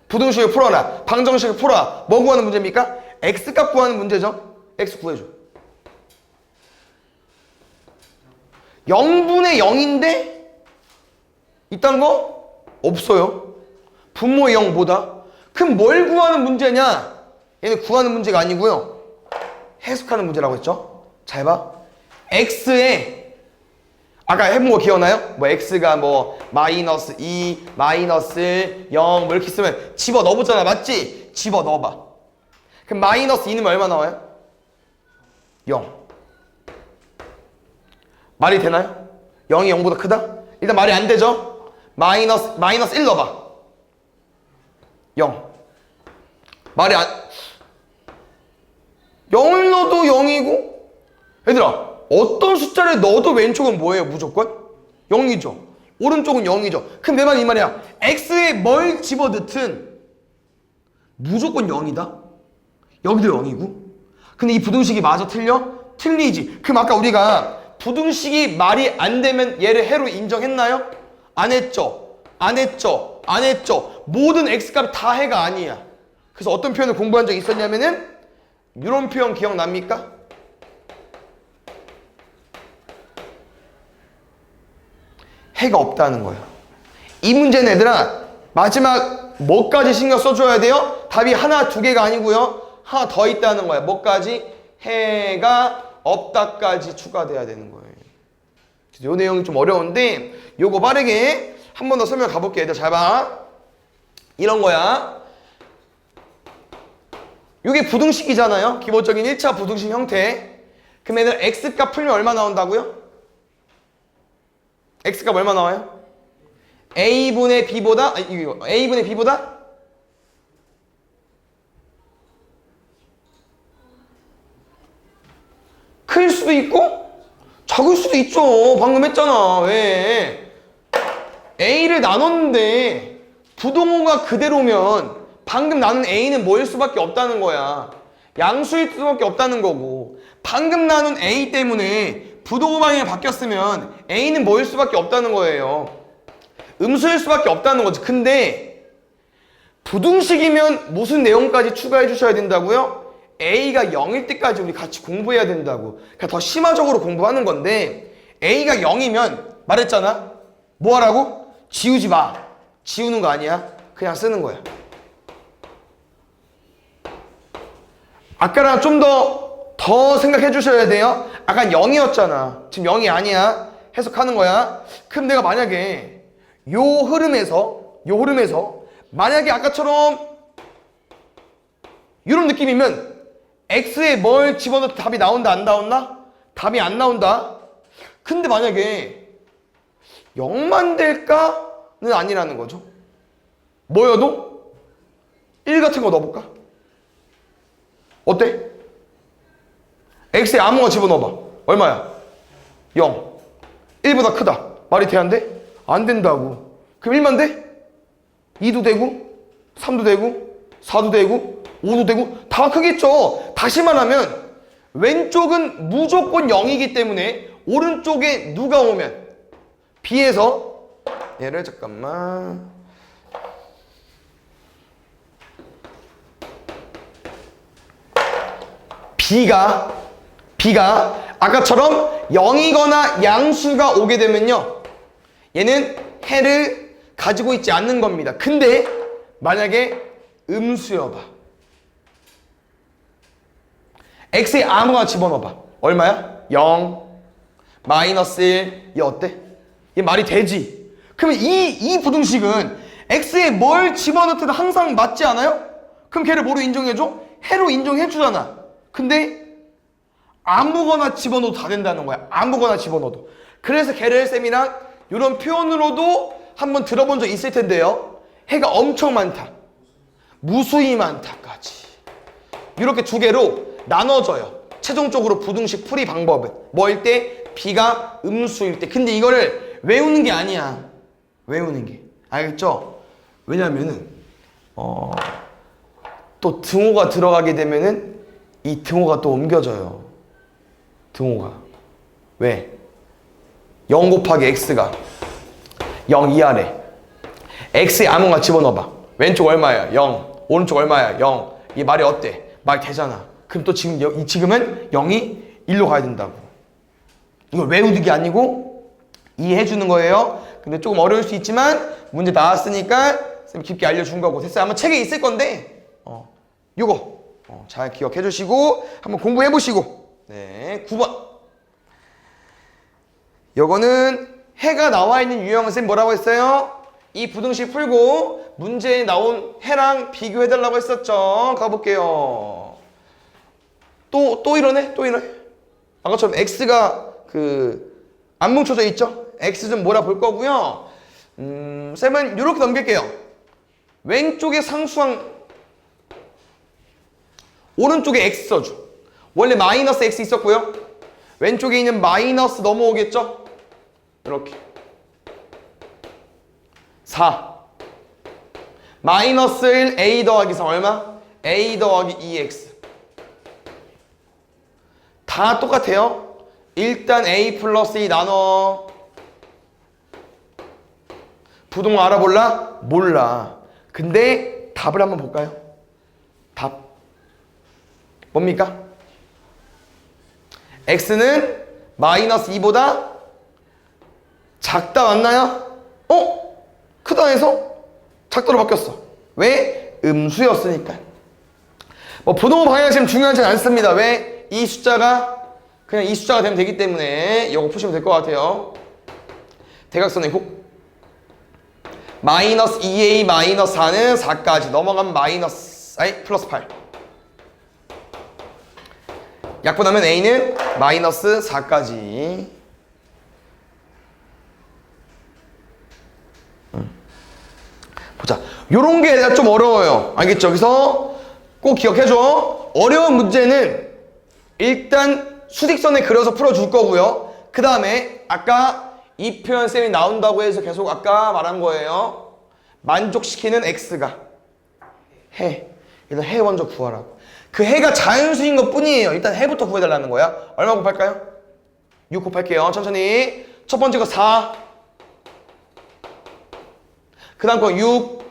부등식을 풀어라. 방정식을 풀어라. 뭐 구하는 문제입니까? x값 구하는 문제죠. x 구해줘. 0분의 0인데 이딴 거 없어요. 분모의 0 뭐다? 그럼 뭘 구하는 문제냐? 얘는 구하는 문제가 아니고요. 해석하는 문제라고 했죠. 잘 봐. x에 아까 해본 거 기억나요? 뭐 x가 뭐 마이너스 2, 마이너스 0 뭐 이렇게 쓰면 집어 넣어보잖아. 맞지? 집어 넣어봐. 그럼 마이너스 2는 얼마 나와요? 0. 말이 되나요? 0이 0보다 크다? 일단 말이 안 되죠? 마이너스 1 넣어봐. 0. 말이 안 0을 넣어도 0이고 얘들아 어떤 숫자를 넣어도 왼쪽은 뭐예요? 무조건? 0이죠. 오른쪽은 0이죠. 그럼 내 말이 이 말이야. x에 뭘 집어넣든 무조건 0이다? 여기도 0이고 근데 이 부등식이 맞아? 틀려? 틀리지. 그럼 아까 우리가 부등식이 말이 안 되면 얘를 해로 인정했나요? 안 했죠. 안 했죠. 안 했죠. 모든 x값이 다 해가 아니야. 그래서 어떤 표현을 공부한 적이 있었냐면은 이런 표현 기억납니까? 해가 없다는 거예요. 이 문제는 얘들아 마지막 뭐까지 신경 써줘야 돼요? 답이 하나 두 개가 아니고요. 하나 더 있다는 거야. 뭐까지? 해가 없다까지 추가돼야 되는 거예요. 그래서 이 내용이 좀 어려운데 요거 빠르게 한 번 더 설명 가볼게요. 얘들 잘 봐. 이런 거야. 이게 부등식이잖아요. 기본적인 1차 부등식 형태. 그럼 얘들 x값 풀면 얼마 나온다고요? x값 얼마 나와요? a분의 b보다 a분의 b보다 클 수도 있고 작을 수도 있죠. 방금 했잖아. 왜? a를 나눴는데 부동호가 그대로면 방금 나눈 a는 뭐일 수밖에 없다는 거야. 양수일 수밖에 없다는 거고 방금 나눈 a 때문에 부동호 방향이 바뀌었으면 a는 뭐일 수밖에 없다는 거예요. 음수일 수밖에 없다는 거지. 근데 부등식이면 무슨 내용까지 추가해 주셔야 된다고요? a가 0일 때까지 우리 같이 공부해야 된다고. 그러니까 더 심화적으로 공부하는 건데 a가 0이면 말했잖아. 뭐 하라고? 지우지 마. 지우는 거 아니야. 그냥 쓰는 거야. 아까랑 좀 더 생각해 주셔야 돼요. 아까 0이었잖아. 지금 0이 아니야. 해석하는 거야. 그럼 내가 만약에 요 흐름에서 만약에 아까처럼 이런 느낌이면 x에 뭘 집어넣어도 답이 나온다 안 나온다? 답이 안 나온다. 근데 만약에 0만 될까는 아니라는 거죠. 뭐여도 1 같은 거 넣어볼까? 어때? x에 아무거나 집어넣어봐. 얼마야? 0. 1보다 크다. 말이 돼, 안 돼? 안 된다고. 그럼 1만 돼? 2도 되고 3도 되고 4도 되고 5도 되고 다 크겠죠. 다시 말하면 왼쪽은 무조건 0이기 때문에 오른쪽에 누가 오면 B에서 얘를 잠깐만 B가 아까처럼 0이거나 양수가 오게 되면요 얘는 해를 가지고 있지 않는 겁니다. 근데 만약에 음수여봐. x에 아무거나 집어넣어봐. 얼마야? 0, 마이너스 1. 얘 어때? 얘 말이 되지? 그러면 이 부등식은 x에 뭘 집어넣든 항상 맞지 않아요? 그럼 걔를 뭐로 인정해줘? 해로 인정해주잖아. 근데 아무거나 집어넣어도 다 된다는 거야. 아무거나 집어넣어도. 그래서 걔를 쌤이랑 이런 표현으로도 한번 들어본 적 있을 텐데요. 해가 엄청 많다. 무수히 많다까지. 이렇게 두 개로 나눠져요. 최종적으로 부등식 풀이 방법은. 뭐일 때? B가 음수일 때. 근데 이거를 외우는 게 아니야. 외우는 게. 알겠죠? 왜냐면은 또 등호가 들어가게 되면은 이 등호가 또 옮겨져요. 등호가. 왜? 0 곱하기 x가 0 이하래. x에 아무거나 집어넣어봐. 왼쪽 얼마야? 0. 오른쪽 얼마야? 0. 이 말이 어때? 말 되잖아. 그럼 또 지금은 0이 1로 가야 된다고. 이걸 외우는 게 아니고 이해해 주는 거예요. 근데 조금 어려울 수 있지만 문제 나왔으니까 쌤이 깊게 알려준 거고. 됐어요. 아마 책에 있을 건데 요거 잘 기억해 주시고 한번 공부해 보시고. 네, 9번. 요거는 해가 나와 있는 유형은 쌤 뭐라고 했어요? 이 부등식 풀고 문제에 나온 해랑 비교해 달라고 했었죠. 가볼게요. 또 이러네? 또 이러네? 아까처럼 x가 안 뭉쳐져 있죠? x 좀 몰아볼 거고요. 쌤은 이렇게 넘길게요. 왼쪽에 상수항 오른쪽에 x 써줘. 원래 마이너스 x 있었고요. 왼쪽에 있는 마이너스 넘어오겠죠? 이렇게 4 마이너스 1 a 더하기 3 얼마? a 더하기 2x 다 똑같아요. 일단 a 플러스 2 나눠. 부동호 알아볼라? 몰라. 근데 답을 한번 볼까요? 답 뭡니까? x는 마이너스 2보다 작다 맞나요? 크다 해서 작다로 바뀌었어. 왜? 음수였으니까. 뭐 부동호 방향식은 중요하지 않습니다. 왜? 이 숫자가 그냥 이 숫자가 되면 되기 때문에 이거 푸시면 될 것 같아요. 대각선의 곱 마이너스 2a 마이너스 4는 4까지 넘어가면 플러스 8 약분하면 a는 마이너스 4까지. 보자. 요런 게 내가 좀 어려워요. 알겠죠? 여기서 꼭 기억해줘. 어려운 문제는 일단 수직선에 그려서 풀어줄 거고요. 그 다음에 아까 이 표현 쌤이 나온다고 해서 계속 아까 말한 거예요. 만족시키는 x가 해. 일단 해 먼저 구하라고. 그 해가 자연수인 것 뿐이에요. 일단 해부터 구해달라는 거야. 얼마 곱할까요? 6 곱할게요. 천천히. 첫 번째 거 4. 그 다음 거 6.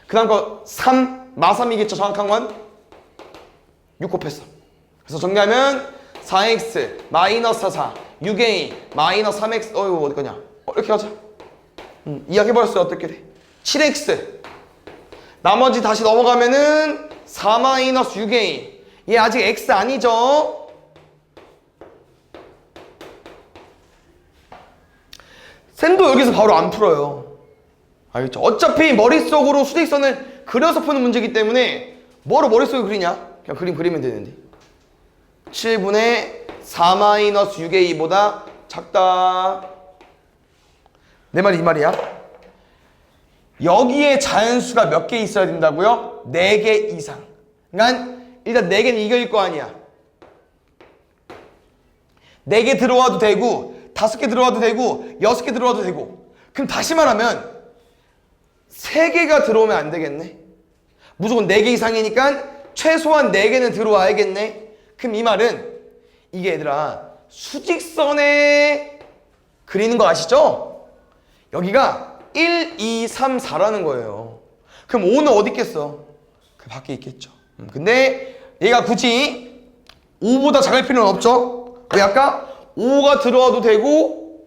그 다음 거 3. 마3이겠죠. 정확한 건 6 곱했어. 그래서 정리하면 4x 마이너스 4 6a 마이너스 3x 어디 거냐. 이렇게 하자. 이야기해버렸어요. 어떻게 돼? 7x 나머지 다시 넘어가면은 4 마이너스 6a 얘 아직 x 아니죠? 쌤도 여기서 바로 안 풀어요. 알겠죠? 어차피 머릿속으로 수직선을 그려서 푸는 문제이기 때문에 뭐로 머릿속에 그리냐? 그냥 그림 그리면 되는데 7분의 4 마이너스 6의 2보다 작다. 내 말이 이 말이야. 여기에 자연수가 몇 개 있어야 된다고요? 4개 이상. 그러니까 일단 4개는 이거일 거 아니야. 4개 들어와도 되고 5개 들어와도 되고 6개 들어와도 되고. 그럼 다시 말하면 3개가 들어오면 안 되겠네. 무조건 4개 이상이니까 최소한 4개는 들어와야겠네. 그럼 이 말은 이게 얘들아 수직선에 그리는 거 아시죠? 여기가 1, 2, 3, 4라는 거예요. 그럼 5는 어디 있겠어? 그 밖에 있겠죠. 근데 얘가 굳이 5보다 작을 필요는 없죠. 왜 아까 5가 들어와도 되고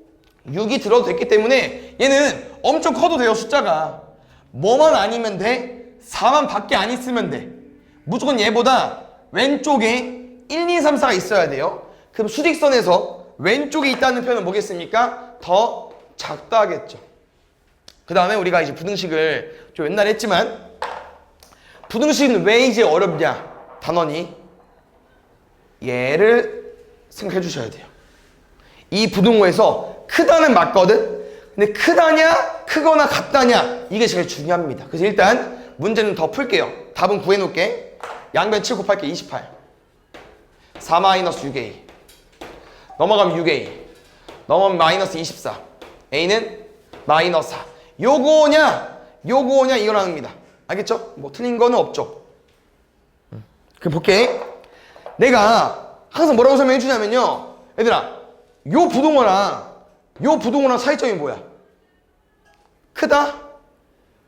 6이 들어도 됐기 때문에 얘는 엄청 커도 돼요. 숫자가 뭐만 아니면 돼? 4만 밖에 안 있으면 돼. 무조건 얘보다 왼쪽에 1, 2, 3, 4가 있어야 돼요. 그럼 수직선에서 왼쪽에 있다는 표현은 뭐겠습니까? 더 작다 하겠죠. 그 다음에 우리가 이제 부등식을 좀 옛날에 했지만 부등식은 왜 이제 어렵냐? 단원이 얘를 생각해 주셔야 돼요. 이 부등호에서 크다는 맞거든? 근데 크다냐 크거나 같다냐 이게 제일 중요합니다. 그래서 일단 문제는 더 풀게요. 답은 구해놓을게. 양변 7 곱할게 28 4 마이너스 6a 넘어가면 6a 넘어가면 마이너스 24 a는 마이너스 4 요거냐 이거라는 겁니다. 알겠죠? 뭐 틀린 거는 없죠. 그럼 볼게. 내가 항상 뭐라고 설명해 주냐면요 얘들아 요 부동호랑 차이점이 뭐야? 크다?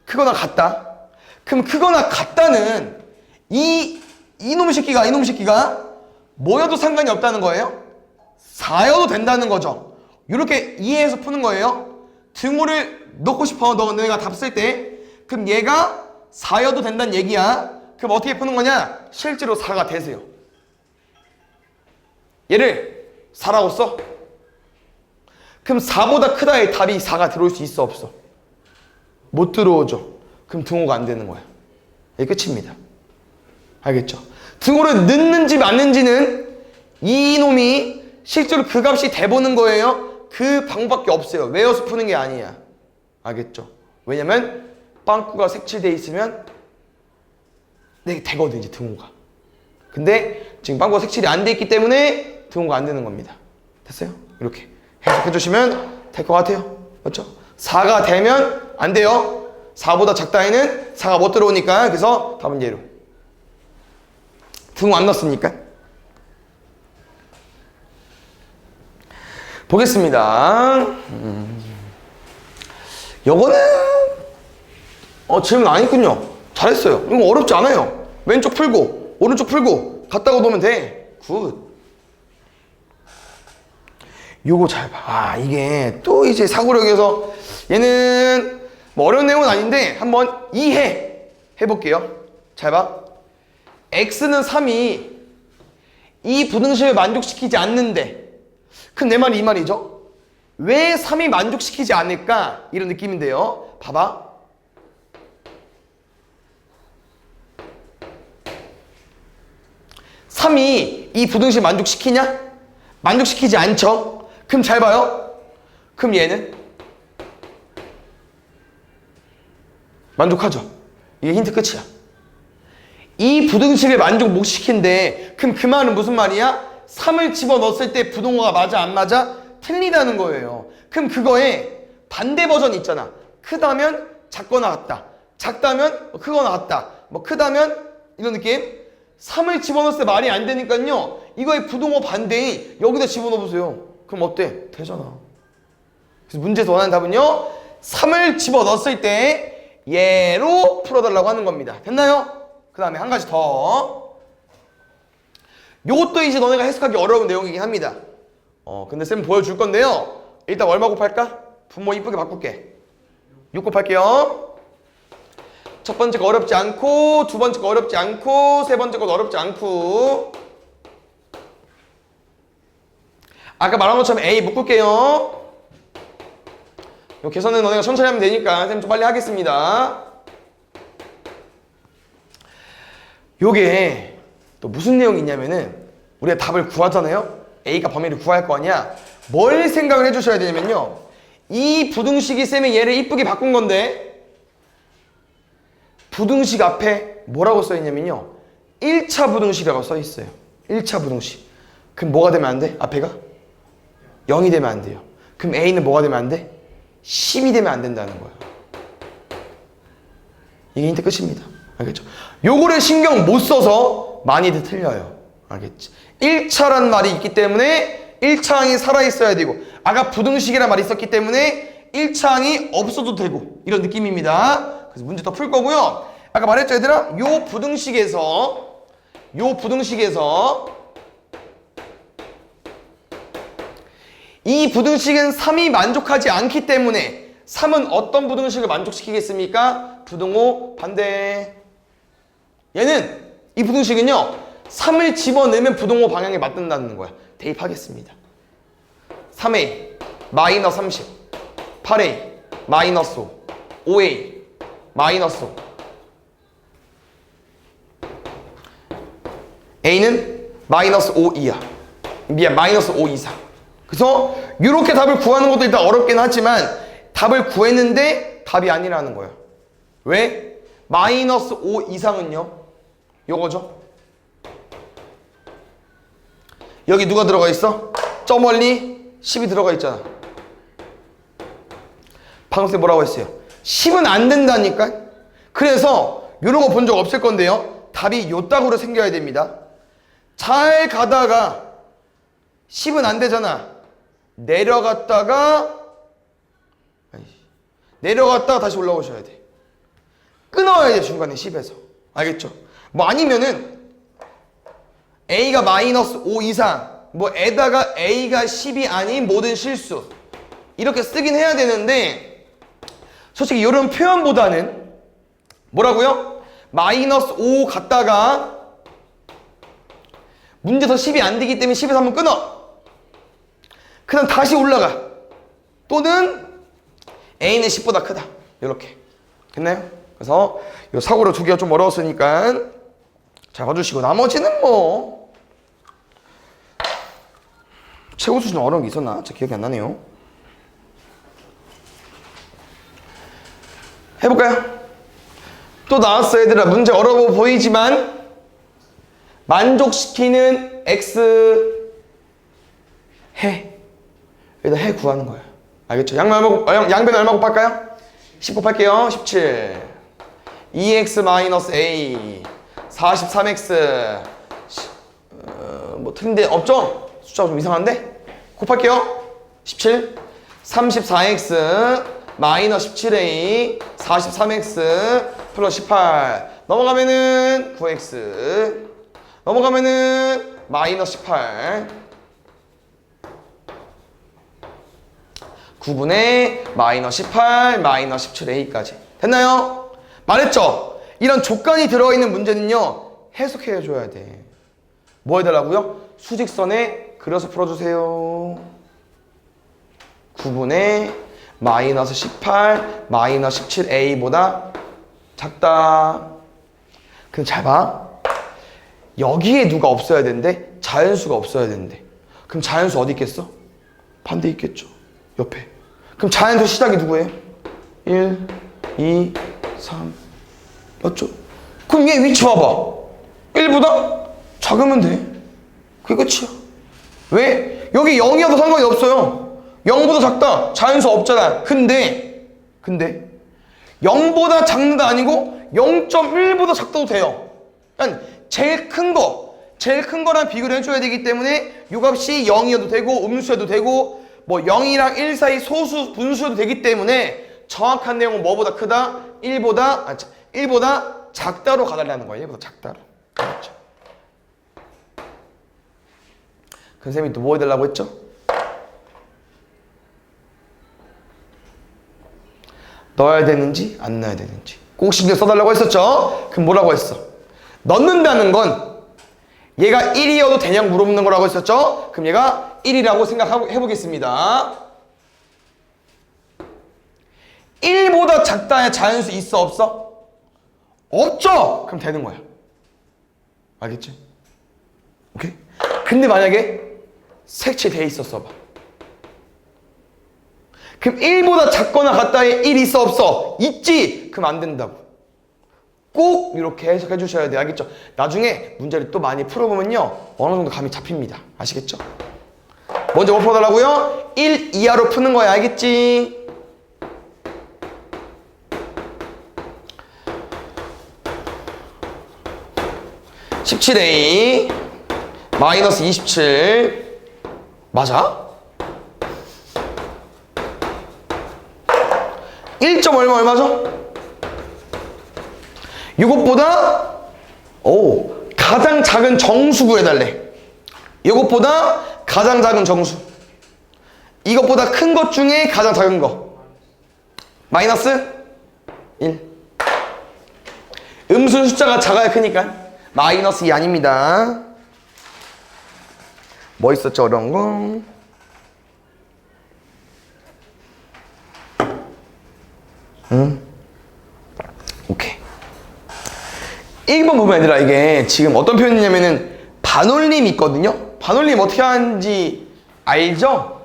크거나 같다? 그럼 크거나 같다는 이놈 새끼가 뭐여도 상관이 없다는 거예요? 4여도 된다는 거죠. 이렇게 이해해서 푸는 거예요. 등호를 넣고 싶어 너가 답 쓸 때 그럼 얘가 4여도 된다는 얘기야. 그럼 어떻게 푸는 거냐? 실제로 4가 되세요. 얘를 4라고 써? 그럼 4보다 크다의 답이 4가 들어올 수 있어 없어? 못 들어오죠. 그럼 등호가 안 되는 거야. 이게 끝입니다. 알겠죠? 등호를 넣는지 맞는지는 이놈이 실제로 그 값이 돼보는 거예요. 그 방법밖에 없어요. 외워서 푸는 게 아니야. 알겠죠? 왜냐면 빵꾸가 색칠돼 있으면 이게 되거든 이제 등호가. 근데 지금 빵꾸가 색칠이 안 돼 있기 때문에 등호가 안 되는 겁니다. 됐어요? 이렇게 해석해 주시면 될 것 같아요. 맞죠? 4가 되면 안 돼요. 4보다 작다에는 4가 못 들어오니까. 그래서 답은 얘로. 등호 안 넣었으니까. 보겠습니다. 요거는 질문 안 했군요. 잘했어요. 이거 어렵지 않아요. 왼쪽 풀고 오른쪽 풀고 같다고 놓으면 돼. 굿. 요거 잘 봐. 이게 또 이제 사고력에서 얘는 뭐 어려운 내용은 아닌데 한번 해볼게요. 잘 봐. x는 3이 이 부등식을 만족시키지 않는데 그럼 내 말이 이 말이죠. 왜 3이 만족시키지 않을까? 이런 느낌인데요. 봐봐. 3이 이 부등식 만족시키냐? 만족시키지 않죠? 그럼 잘 봐요. 그럼 얘는 만족하죠. 이게 힌트 끝이야. 이 부등식을 만족 못 시킨대. 그럼 그 말은 무슨 말이야? 3을 집어넣었을 때 부동호가 맞아 안 맞아? 틀리다는 거예요. 그럼 그거에 반대 버전 있잖아. 크다면 작거나 같다. 작다면 크거나 같다. 뭐 크다면 이런 느낌? 3을 집어넣었을 때 말이 안 되니까요. 이거의 부동호 반대인 여기다 집어넣어보세요. 그럼 어때? 되잖아. 그래서 문제에서 원하는 답은요. 3을 집어넣었을 때 얘로 풀어달라고 하는 겁니다. 됐나요? 그 다음에 한 가지 더. 요것도 이제 너네가 해석하기 어려운 내용이긴 합니다. 근데 쌤 보여줄 건데요. 일단 얼마 곱할까? 분모 이쁘게 바꿀게. 6 곱할게요. 첫 번째 거 어렵지 않고, 두 번째 거 어렵지 않고, 세 번째 거 어렵지 않고. 아까 말한 것처럼 A 묶을게요. 요 계산은 너네가 천천히 하면 되니까 쌤 좀 빨리 하겠습니다. 요게 또 무슨 내용이 있냐면은 우리가 답을 구하잖아요. A가 범위를 구할 거 아니야. 뭘 생각을 해주셔야 되냐면요. 이 부등식이 쌤이 얘를 이쁘게 바꾼 건데 부등식 앞에 뭐라고 써있냐면요. 1차 부등식이라고 써있어요. 1차 부등식. 그럼 뭐가 되면 안 돼? 앞에가? 0이 되면 안 돼요. 그럼 A는 뭐가 되면 안 돼? 10이 되면 안 된다는 거예요. 이게 힌트 끝입니다. 알겠죠? 요거를 신경 못 써서 많이들 틀려요. 알겠지? 1차란 말이 있기 때문에 1차항이 살아있어야 되고, 아까 부등식이란 말이 있었기 때문에 1차항이 없어도 되고, 이런 느낌입니다. 그래서 문제 더 풀 거고요. 아까 말했죠, 얘들아? 요 부등식에서 이 부등식은 3이 만족하지 않기 때문에 3은 어떤 부등식을 만족시키겠습니까? 부등호 반대. 얘는 이 부등식은요 3을 집어넣으면 부등호 방향에 맞는다는 거야. 대입하겠습니다. 3a 마이너스 30 8a 마이너스 5 5a 마이너스 5 a는 마이너스 5 이하 마이너스 5 이상. 그래서 이렇게 답을 구하는 것도 일단 어렵긴 하지만 답을 구했는데 답이 아니라는 거예요. 왜? 마이너스 5 이상은요 요거죠. 여기 누가 들어가 있어? 저 멀리 10이 들어가 있잖아. 방금 쌤 뭐라고 했어요? 10은 안 된다니까. 그래서 이런 거 본 적 없을 건데요, 답이 요 딱으로 생겨야 됩니다. 잘 가다가 10은 안 되잖아. 내려갔다가 다시 올라오셔야 돼. 끊어야 돼, 중간에 10에서. 알겠죠? 뭐 아니면은 A가 마이너스 5 이상, 뭐 에다가 A가 10이 아닌 모든 실수, 이렇게 쓰긴 해야 되는데, 솔직히 이런 표현보다는 뭐라고요? 마이너스 5 갔다가 문제에서 10이 안 되기 때문에 10에서 한번 끊어. 그 다음 다시 올라가. 또는 A는 10보다 크다. 이렇게. 됐나요? 그래서 이 사고를 두 개가 좀 어려웠으니까 잘 봐주시고, 나머지는 뭐 최고 수준 어려운 게 있었나? 제 기억이 안 나네요. 해볼까요? 또 나왔어, 얘들아. 문제 어려워 보이지만 만족시키는 X 해. 여기다 해 구하는 거야. 알겠죠? 양변 얼마 곱할까요? 10 곱할게요. 17 2x-a 43x 뭐 틀린 데 없죠? 숫자가 좀 이상한데? 곱할게요. 17 34x 마이너스 17a 43x 플러스 18 넘어가면은 9x 넘어가면은 마이너스 18 9분의 마이너스 18 마이너스 17a까지 됐나요? 말했죠? 이런 조건이 들어있는 문제는요 해석해줘야 돼. 뭐 해달라고요? 수직선에 그려서 풀어주세요. 9분의 마이너스 18 마이너스 17a보다 작다. 그럼 잘 봐. 여기에 누가 없어야 되는데 자연수가 없어야 되는데, 그럼 자연수 어디 있겠어? 반대 있겠죠. 옆에. 그럼 자연수 시작이 누구예요? 1, 2, 3 맞죠? 그럼 얘 위치 봐봐. 1보다 작으면 돼. 그게 끝이야. 왜? 여기 0이어도 상관이 없어요. 0보다 작다. 자연수 없잖아. 근데 0보다 작는다 아니고 0.1보다 작다도 돼요. 그러니까 제일 큰 거랑 비교를 해줘야 되기 때문에 이 값이 0이어도 되고 음수여도 되고 뭐 0이랑 1 사이 소수 분수여도 되기 때문에 정확한 내용은 뭐보다 크다? 1보다 작다로 가달라는 거예요. 1보다 작다로. 그렇죠. 그 쌤이 또 뭐 해달라고 했죠? 넣어야 되는지 안 넣어야 되는지 꼭 신경 써달라고 했었죠? 그럼 뭐라고 했어? 넣는다는 건 얘가 1이어도 되냐고 물어보는 거라고 했었죠? 그럼 얘가 1이라고 생각해보겠습니다. 1보다 작다야 자연수 있어 없어? 없죠? 그럼 되는 거야. 알겠지? 오케이? 근데 만약에 색칠돼 있었어 봐. 그럼 1보다 작거나 같다에 1 있어 없어? 있지? 그럼 안 된다고. 꼭 이렇게 해석해 주셔야 돼요. 알겠죠? 나중에 문제를 또 많이 풀어보면요 어느 정도 감이 잡힙니다. 아시겠죠? 먼저 뭐 풀어달라고요? 1 이하로 푸는 거야. 알겠지? (17a) 마이너스 27 맞아? 1점 얼마죠? 이것보다 가장 작은 정수 구해달래. 이것보다 가장 작은 정수. 이것보다 큰 것 중에 가장 작은 거. 마이너스 1. 음수 숫자가 작아야 크니까. 마이너스 2 아닙니다. 뭐 있었죠? 어려운 거. 오케이. 1번 보면 얘들아, 이게 지금 어떤 표현이냐면은 반올림 있거든요. 반올림 어떻게 하는지 알죠?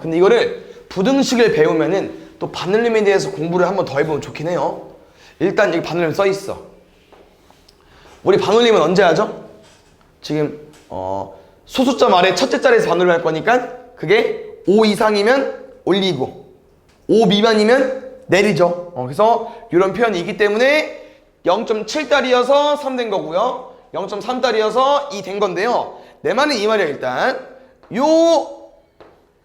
근데 이거를 부등식을 배우면은 또 반올림에 대해서 공부를 한번 더 해보면 좋긴 해요. 일단 여기 반올림 써 있어. 우리 반올림은 언제 하죠? 지금 소수점 아래 첫째 자리에서 반올림 할 거니까 그게 5 이상이면 올리고 5 미만이면 내리죠. 그래서 이런 표현이 있기 때문에 0.7달이어서 3 된 거고요. 0.3달이어서 2 된 건데요. 내 말은 이 말이야. 일단 요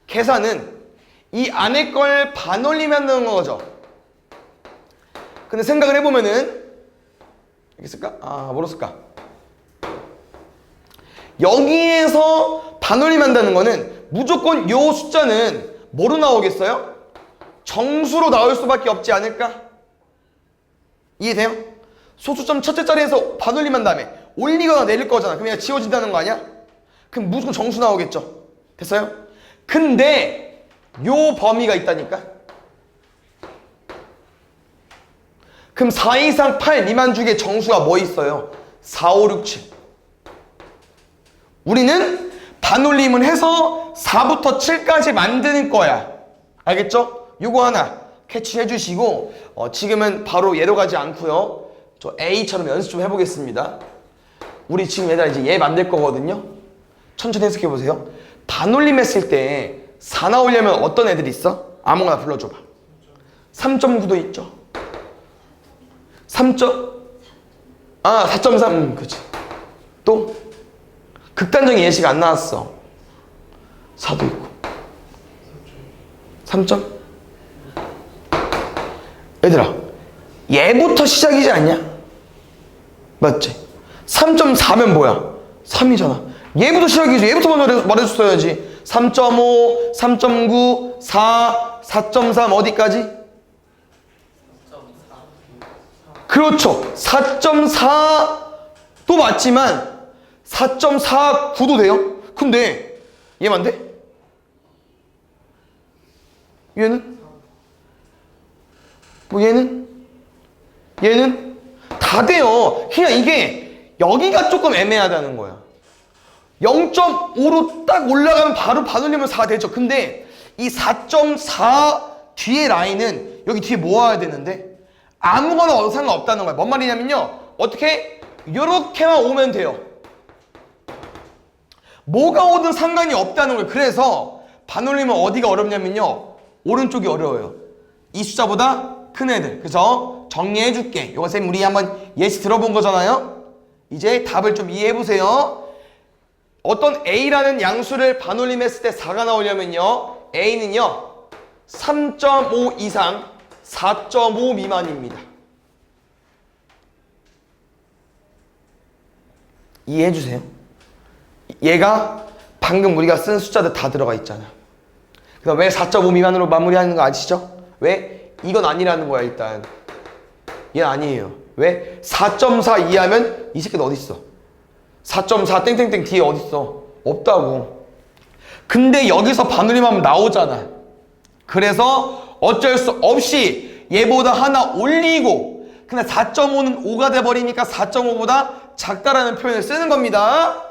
계산은 이 안에 걸 반올림한다는 거죠. 근데 생각을 해보면은 여기 쓸까? 뭐로 쓸까? 여기에서 반올림한다는 거는 무조건 요 숫자는 뭐로 나오겠어요? 정수로 나올 수밖에 없지 않을까? 이해돼요? 소수점 첫째 자리에서 반올림한 다음에 올리거나 내릴 거잖아. 그럼 그냥 지워진다는 거 아니야? 그럼 무조건 정수 나오겠죠? 됐어요? 근데 요 범위가 있다니까? 그럼 4 이상 8 미만 중에 정수가 뭐 있어요? 4, 5, 6, 7. 우리는 반올림을 해서 4부터 7까지 만드는 거야. 알겠죠? 요거 하나 캐치해 주시고 지금은 바로 예로 가지 않고요. 저 A처럼 연습 좀 해보겠습니다. 우리 지금 얘들아 이제 얘 만들 거거든요. 천천히 해석해 보세요. 반올림 했을 때 4 나오려면 어떤 애들이 있어? 아무거나 불러줘봐. 3.9도 있죠. 4.3 그치. 또 극단적인 예시가 안 나왔어. 4도 있고 3점? 얘들아 얘부터 시작이지 않냐? 맞지? 3.4면 뭐야? 3이잖아. 얘부터 시작이지. 얘부터 먼저 말해줬어야지. 3.5, 3.9, 4, 4.3 어디까지? 그렇죠. 4.4도 맞지만 4.49도 돼요. 근데 얘만 돼? 얘는? 뭐 얘는? 다 돼요. 그냥 이게 여기가 조금 애매하다는 거야. 0.5로 딱 올라가면 바로 반올림은 4 되죠. 근데 이 4.4 뒤에 라인은 여기 뒤에 모아야 되는데 아무거나 상관없다는 거야. 뭔 말이냐면요. 어떻게? 요렇게만 오면 돼요. 뭐가 오든 상관이 없다는 거예요. 그래서 반올림은 어디가 어렵냐면요. 오른쪽이 어려워요. 이 숫자보다 큰 애들. 그래서 정리해 줄게. 이거 쌤 우리 한번 예시 들어본 거잖아요. 이제 답을 좀 이해해 보세요. 어떤 A라는 양수를 반올림했을 때 4가 나오려면요. A는요. 3.5 이상 4.5 미만입니다. 이해해 주세요. 얘가 방금 우리가 쓴 숫자들 다 들어가 있잖아. 그럼 왜 4.5 미만으로 마무리하는 거 아시죠? 왜? 이건 아니라는 거야 일단. 얘는 아니에요. 왜? 4.4 이하면 이 새끼는 어디 있어? 4.4 땡땡땡 뒤에 어디 있어? 없다고. 근데 여기서 반올림하면 나오잖아. 그래서 어쩔 수 없이 얘보다 하나 올리고 근데 4.5는 5가 돼버리니까 4.5보다 작다라는 표현을 쓰는 겁니다.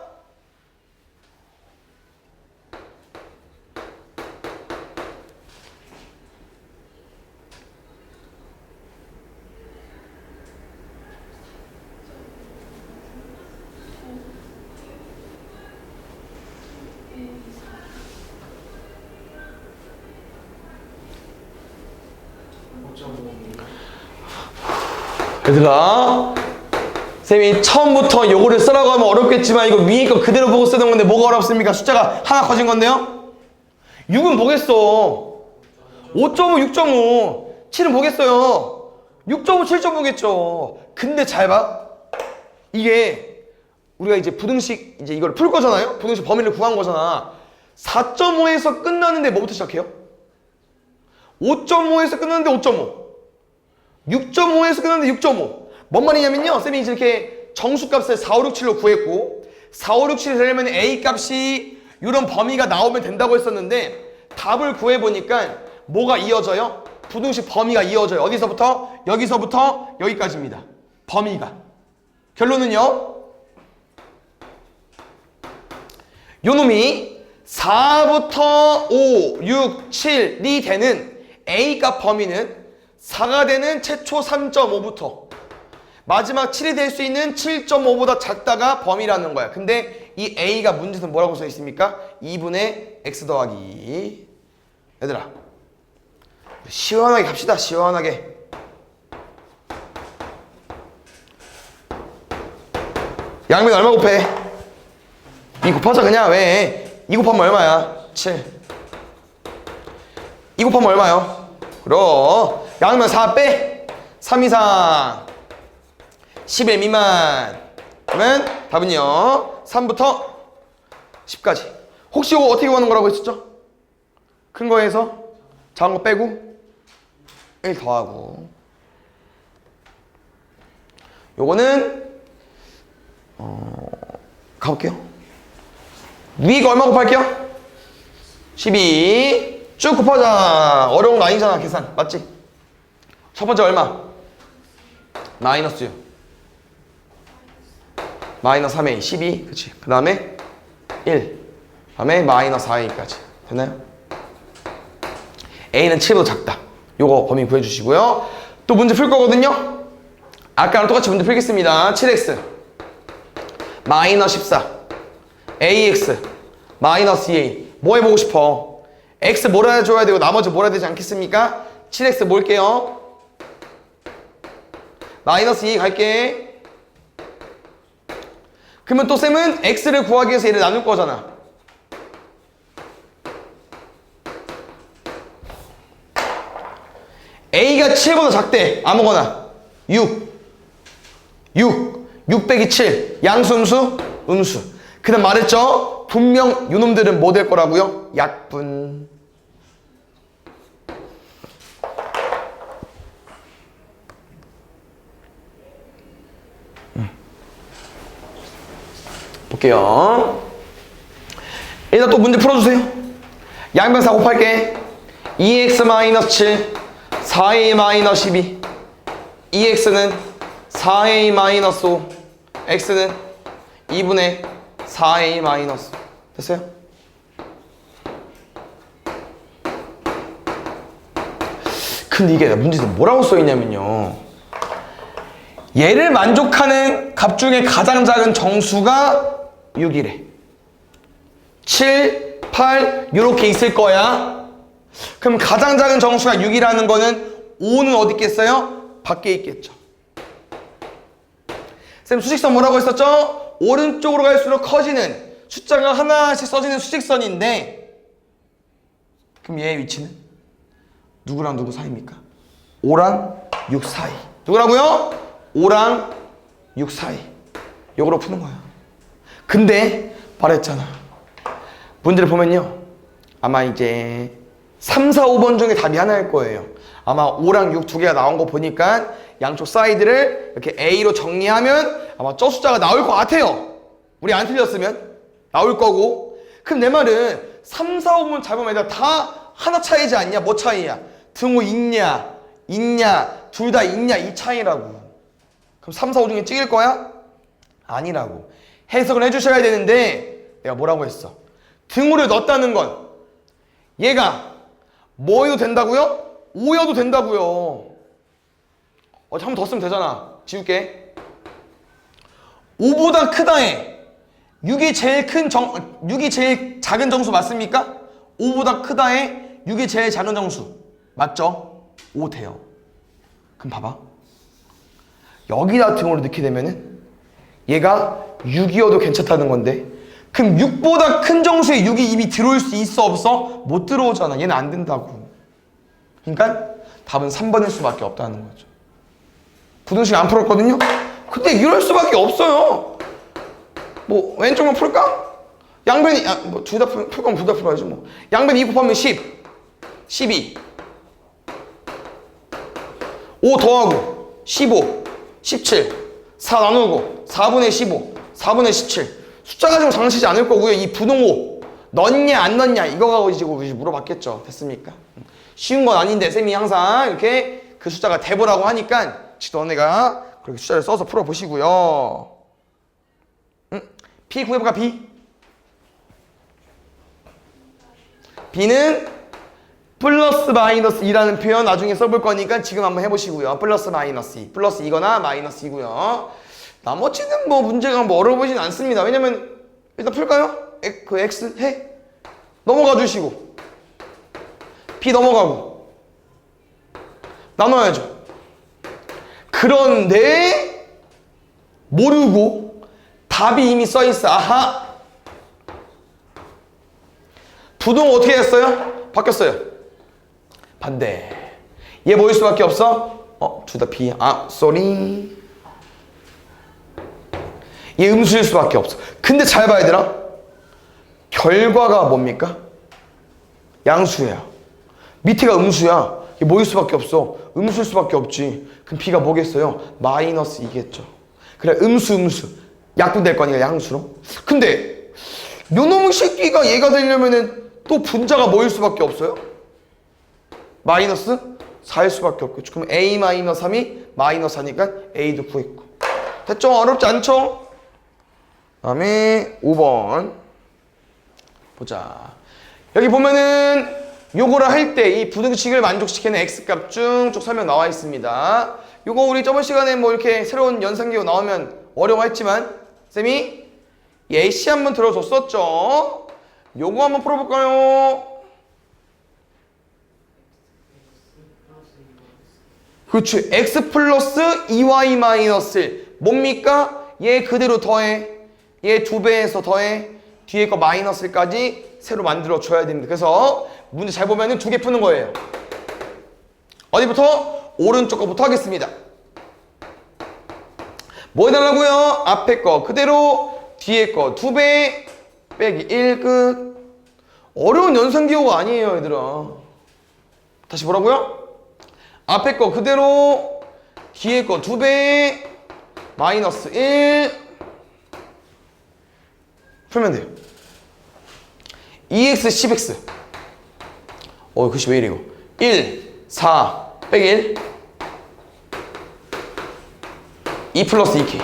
얘들아, 쌤이 처음부터 요거를 쓰라고 하면 어렵겠지만 이거 위에 거 그대로 보고 쓰는 건데 뭐가 어렵습니까? 숫자가 하나 커진 건데요? 6은 뭐겠어? 5.5, 6.5. 7은 뭐겠어요? 6.5, 7.5겠죠. 근데 잘 봐. 이게 우리가 이제 부등식 이제 이걸 풀 거잖아요? 부등식 범위를 구한 거잖아. 4.5에서 끝나는데 뭐부터 시작해요? 5.5에서 끝나는데 5.5. 6.5에서 끝나는데 6.5. 뭔 말이냐면요. 쌤이 이제 이렇게 정수값을 4, 5, 6, 7로 구했고 4, 5, 6, 7이 되려면 A 값이 이런 범위가 나오면 된다고 했었는데 답을 구해보니까 뭐가 이어져요? 부등식 범위가 이어져요. 어디서부터? 여기서부터 여기까지입니다. 범위가. 결론은요. 요 놈이 4부터 5, 6, 7이 되는 A값 범위는 4가 되는 최초 3.5부터 마지막 7이 될 수 있는 7.5보다 작다가 범위라는 거야. 근데 이 A가 문제에서 뭐라고 써 있습니까? 2분의 X 더하기. 얘들아, 시원하게 갑시다. 시원하게. 양면 얼마 곱해? 2 곱하자 그냥. 왜? 2 곱하면 얼마야? 7. 2 곱하면 얼마요? 그럼 양면 4 빼. 3 이상 11 미만. 그러면 답은요 3부터 10까지. 혹시 이거 어떻게 구하는 거라고 했었죠? 큰 거에서 작은 거 빼고 1 더하고. 요거는 가볼게요. 위에 거 얼마 곱할게요? 12 쭉 곱하자. 어려운 거 아니잖아. 계산 맞지? 첫 번째 얼마? 마이너스 6 마이너스 3a 12. 그치? 그 다음에 1 그 다음에 마이너스 4a까지 됐나요? a는 7보다 작다. 요거 범위 구해주시고요. 또 문제 풀 거거든요. 아까랑 똑같이 문제 풀겠습니다. 7x 마이너스 14 ax 마이너스 2a. 뭐 해보고 싶어? x 뭐라 해줘야 되고 나머지 뭐라 해야 되지 않겠습니까? 7x 뭘게요? 마이너스 2 갈게. 그러면 또 쌤은 x를 구하기 위해서 얘를 나눌 거잖아. a가 7보다 작대. 아무거나 6 빼기 7 양수 음수? 음수. 그 다음 말했죠? 분명 요놈들은 뭐 될 거라고요? 약분. 볼게요. 일단 또 문제 풀어주세요. 양변 4 곱할게. 2x-7 4a-12 2x는 4a-5 x는 2분의 4a-5 됐어요? 근데 이게 문제에서 뭐라고 써있냐면요, 얘를 만족하는 값 중에 가장 작은 정수가 6이래. 7, 8 이렇게 있을 거야. 그럼 가장 작은 정수가 6이라는 거는 5는 어디 있겠어요? 밖에 있겠죠. 쌤 수직선 뭐라고 했었죠? 오른쪽으로 갈수록 커지는 숫자가 하나씩 써지는 수직선인데, 그럼 얘의 위치는 누구랑 누구 사이입니까? 5랑 6 사이. 누구라고요? 5랑 6 사이. 요거로 푸는 거야. 근데 말했잖아. 문제를 보면요, 아마 이제 3, 4, 5번 중에 답이 하나일 거예요. 아마 5랑 6 두 개가 나온 거 보니까 양쪽 사이드를 이렇게 A로 정리하면 아마 저 숫자가 나올 것 같아요. 우리 안 틀렸으면 나올 거고. 그럼 내 말은 3, 4, 5번 잡으면 애들 다 하나 차이지 않냐? 뭐 차이야? 등호 있냐? 둘 다 있냐? 이 차이라고. 그럼 3, 4, 5 중에 찍을 거야? 아니라고. 해석을 해주셔야 되는데 내가 뭐라고 했어? 등호를 넣었다는 건 얘가 뭐여도 된다고요? 5여도 된다고요. 한 번 더 쓰면 되잖아. 지울게. 5보다 크다에 6이 제일 작은 정수 맞습니까? 5보다 크다에 6이 제일 작은 정수 맞죠? 5 돼요. 그럼 봐봐. 여기다 등호를 넣게 되면은 얘가 6이어도 괜찮다는 건데, 그럼 6보다 큰 정수에 6이 이미 들어올 수 있어 없어? 못 들어오잖아. 얘는 안 된다고. 그러니까 답은 3번일 수밖에 없다는 거죠. 부등식 안 풀었거든요? 근데 이럴 수밖에 없어요. 뭐 왼쪽만 풀까? 양변이 뭐 둘 다 풀 거면 둘 다 풀어야지 뭐. 양변 2 곱하면 10 12 5 더하고 15 17 4 나누고 4분의 15 4분의 17 숫자 가지고 장난치지 않을 거고요. 이 부등호 넣냐 안 넣냐 이거 가지고 물어봤겠죠. 됐습니까? 쉬운 건 아닌데 쌤이 항상 이렇게 그 숫자가 대보라고 하니까 너네가 그렇게 숫자를 써서 풀어보시고요. B 구해볼까? B는 플러스 마이너스 2라는 표현 나중에 써볼 거니까 지금 한번 해보시고요. 플러스 마이너스 2 플러스 2거나 마이너스 2고요. 나머지는 뭐 문제가 뭐 어려워 보진 않습니다. 왜냐면 일단 풀까요? 그 X 해 넘어가 주시고 B 넘어가고 나눠야죠. 그런데 모르고 답이 이미 써있어. 아하! 부등호 어떻게 했어요? 바뀌었어요. 반대. 얘 뭐일 수밖에 없어? 둘 다 B. 쏘리. 얘 음수일 수밖에 없어. 근데 잘 봐야 되나? 결과가 뭡니까? 양수예요. 밑에가 음수야. 얘 뭐일 수밖에 없어? 음수일 수밖에 없지. 그럼 B가 뭐겠어요? 마이너스 2겠죠. 그래 음수 약분될 거니까 양수로. 근데 요놈의 새끼가 얘가 되려면은 또 분자가 뭐일 수밖에 없어요? 마이너스 4일 수밖에 없겠죠. 그럼 A 마이너스 3이 마이너스 4니까 A도 구했고. 됐죠? 어렵지 않죠? 다음에 5번 보자. 여기 보면은 요거를 할 때 이 부등식을 만족시키는 X값 쭉 설명 나와 있습니다. 요거 우리 저번 시간에 뭐 이렇게 새로운 연산기호 나오면 어려워했지만 쌤이 예시 한번 들어줬었죠. 요거 한번 풀어볼까요? 그렇지. X 플러스 2Y 마이너스 1 뭡니까? 얘 그대로 더해. 얘 2배에서 더해. 뒤에 거 마이너스 1까지 새로 만들어 줘야 됩니다. 그래서 문제 잘 보면은 2개 푸는 거예요. 어디부터? 오른쪽 거부터 하겠습니다. 뭐 해달라고요? 앞에 거 그대로 뒤에 거 2배 빼기 1 끝. 어려운 연산기호가 아니에요 얘들아. 다시 뭐라고요? 앞에 거 그대로 뒤에 거 2배 마이너스 1 풀면 돼요. 2x 10x 글씨 왜 이래 이거 1 4 빼기 1 2 플러스 2k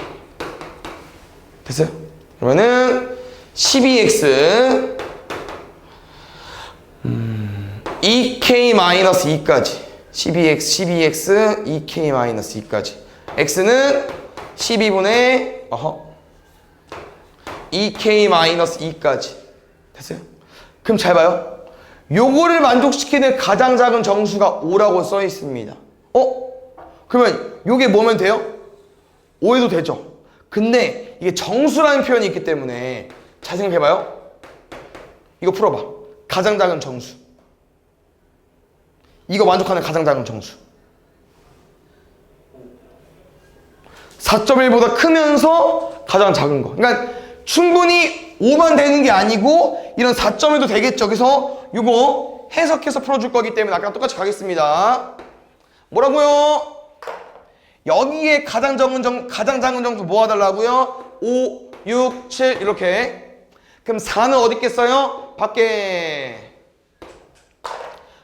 됐어요? 그러면은 12x 2k 마이너스 2까지 12x 2k 마이너스 2까지 x는 12분의 2k 마이너스 2까지 됐어요? 그럼 잘 봐요. 요거를 만족시키는 가장 작은 정수가 5라고 써 있습니다. 그러면 요게 뭐면 돼요? 5해도 되죠. 근데 이게 정수라는 표현이 있기 때문에 잘 생각해봐요. 이거 풀어봐. 가장 작은 정수. 이거 만족하는 가장 작은 정수. 4.1보다 크면서 가장 작은 거. 그러니까 충분히 5만 되는 게 아니고 이런 4.1도 되겠죠. 그래서 이거 해석해서 풀어줄 거기 때문에 아까랑 똑같이 가겠습니다. 뭐라고요? 여기에 가장 작은 정수 뭐 해달라고요? 5, 6, 7 이렇게. 그럼 4는 어디 있겠어요? 밖에.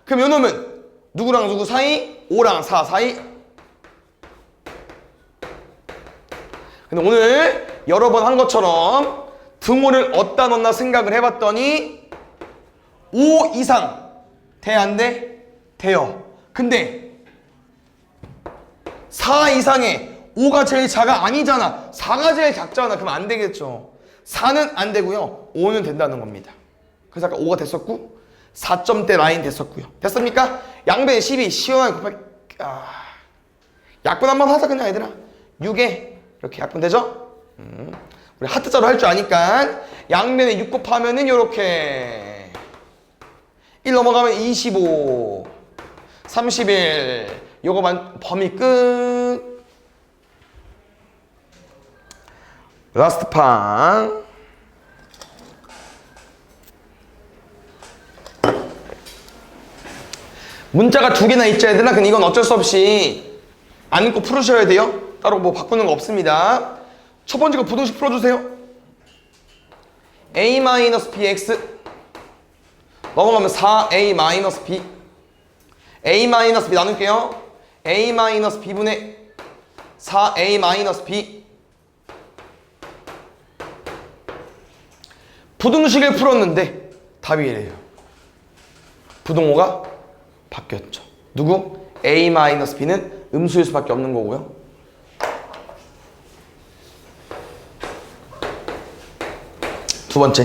그럼 요 놈은 누구랑 누구 사이? 5랑 4 사이. 근데 오늘 여러 번 한 것처럼 등호를 어디다 넣나 생각을 해봤더니 5 이상 돼 안 돼? 돼요. 근데 4 이상에 5가 제일 작아? 아니잖아. 4가 제일 작잖아. 그럼 안 되겠죠. 4는 안 되고요. 5는 된다는 겁니다. 그래서 아까 5가 됐었고 4점대 라인 됐었고요. 됐습니까? 양변 12 시원하게 곱하기 약분 한번 하자 그냥 얘들아. 6에 이렇게 약분 되죠? 우리 하트자로 할 줄 아니까 양면에 6 곱하면은 요렇게 1 넘어가면 25 31 요거만 범위 끝. 라스트 판. 문자가 2개나 있죠 얘들아. 근데 이건 어쩔 수 없이 안 읽고 풀으셔야 돼요. 따로 뭐 바꾸는 거 없습니다. 첫 번째 거 부등식 풀어주세요. a-bx 넘어가면 4a-b a-b 나눌게요. a-b분의 4a-b 부등식을 풀었는데 답이 이래요. 부등호가 바뀌었죠. 누구? a-b는 음수일 수밖에 없는 거고요. 두 번째,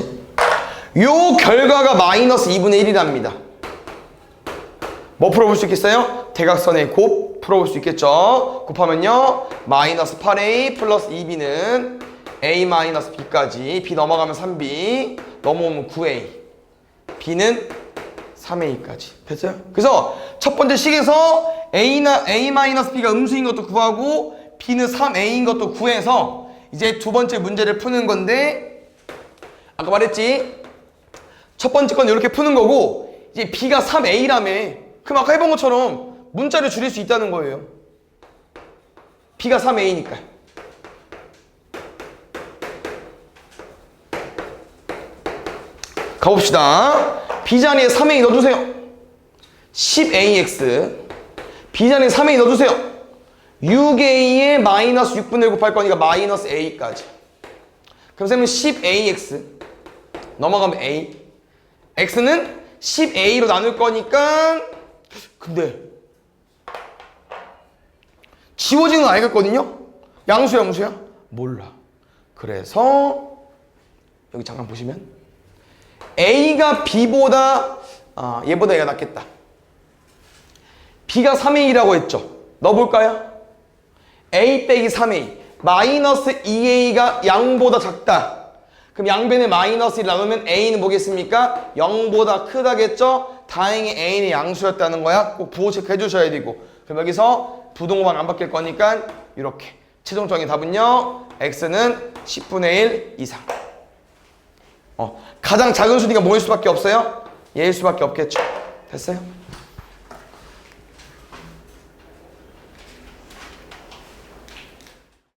요 결과가 마이너스 2분의 1이랍니다. 뭐 풀어볼 수 있겠어요? 대각선의 곱 풀어볼 수 있겠죠. 곱하면요 마이너스 8a 플러스 2b는 a-b까지 b 넘어가면 3b 넘어오면 9a b는 3a까지 됐어요? 그래서 첫 번째 식에서 a-b가 음수인 것도 구하고 b는 3a인 것도 구해서 이제 두 번째 문제를 푸는 건데, 아까 말했지? 첫 번째 건 이렇게 푸는 거고, 이제 b가 3a라며. 그럼 아까 해본 것처럼 문자를 줄일 수 있다는 거예요. b가 3a니까. 가봅시다. b자리에 3a 넣어주세요. 10ax. b자리에 3a 넣어주세요. 6a에 마이너스 6분의 1 곱할 거니까 마이너스 a까지. 그럼 쌤은 10ax 넘어가면 a. x는 10a로 나눌 거니까, 근데 지워지는 건 알겠거든요? 양수야 무수야? 몰라. 그래서 여기 잠깐 보시면 a가 b보다 얘보다 얘가 낫겠다. b가 3a라고 했죠? 넣어볼까요? a 빼기 3a 마이너스 2a가 0보다 작다. 그럼 양변에 마이너스 1 나누면 a는 뭐겠습니까? 0보다 크다겠죠? 다행히 a는 양수였다는 거야. 꼭 부호 체크해 주셔야 되고. 그럼 여기서 부등호만 안 바뀔 거니까 이렇게 최종적인 답은요 x는 10분의 1 이상. 가장 작은 수니까 뭐일 수밖에 없어요? 얘일 수밖에 없겠죠. 됐어요?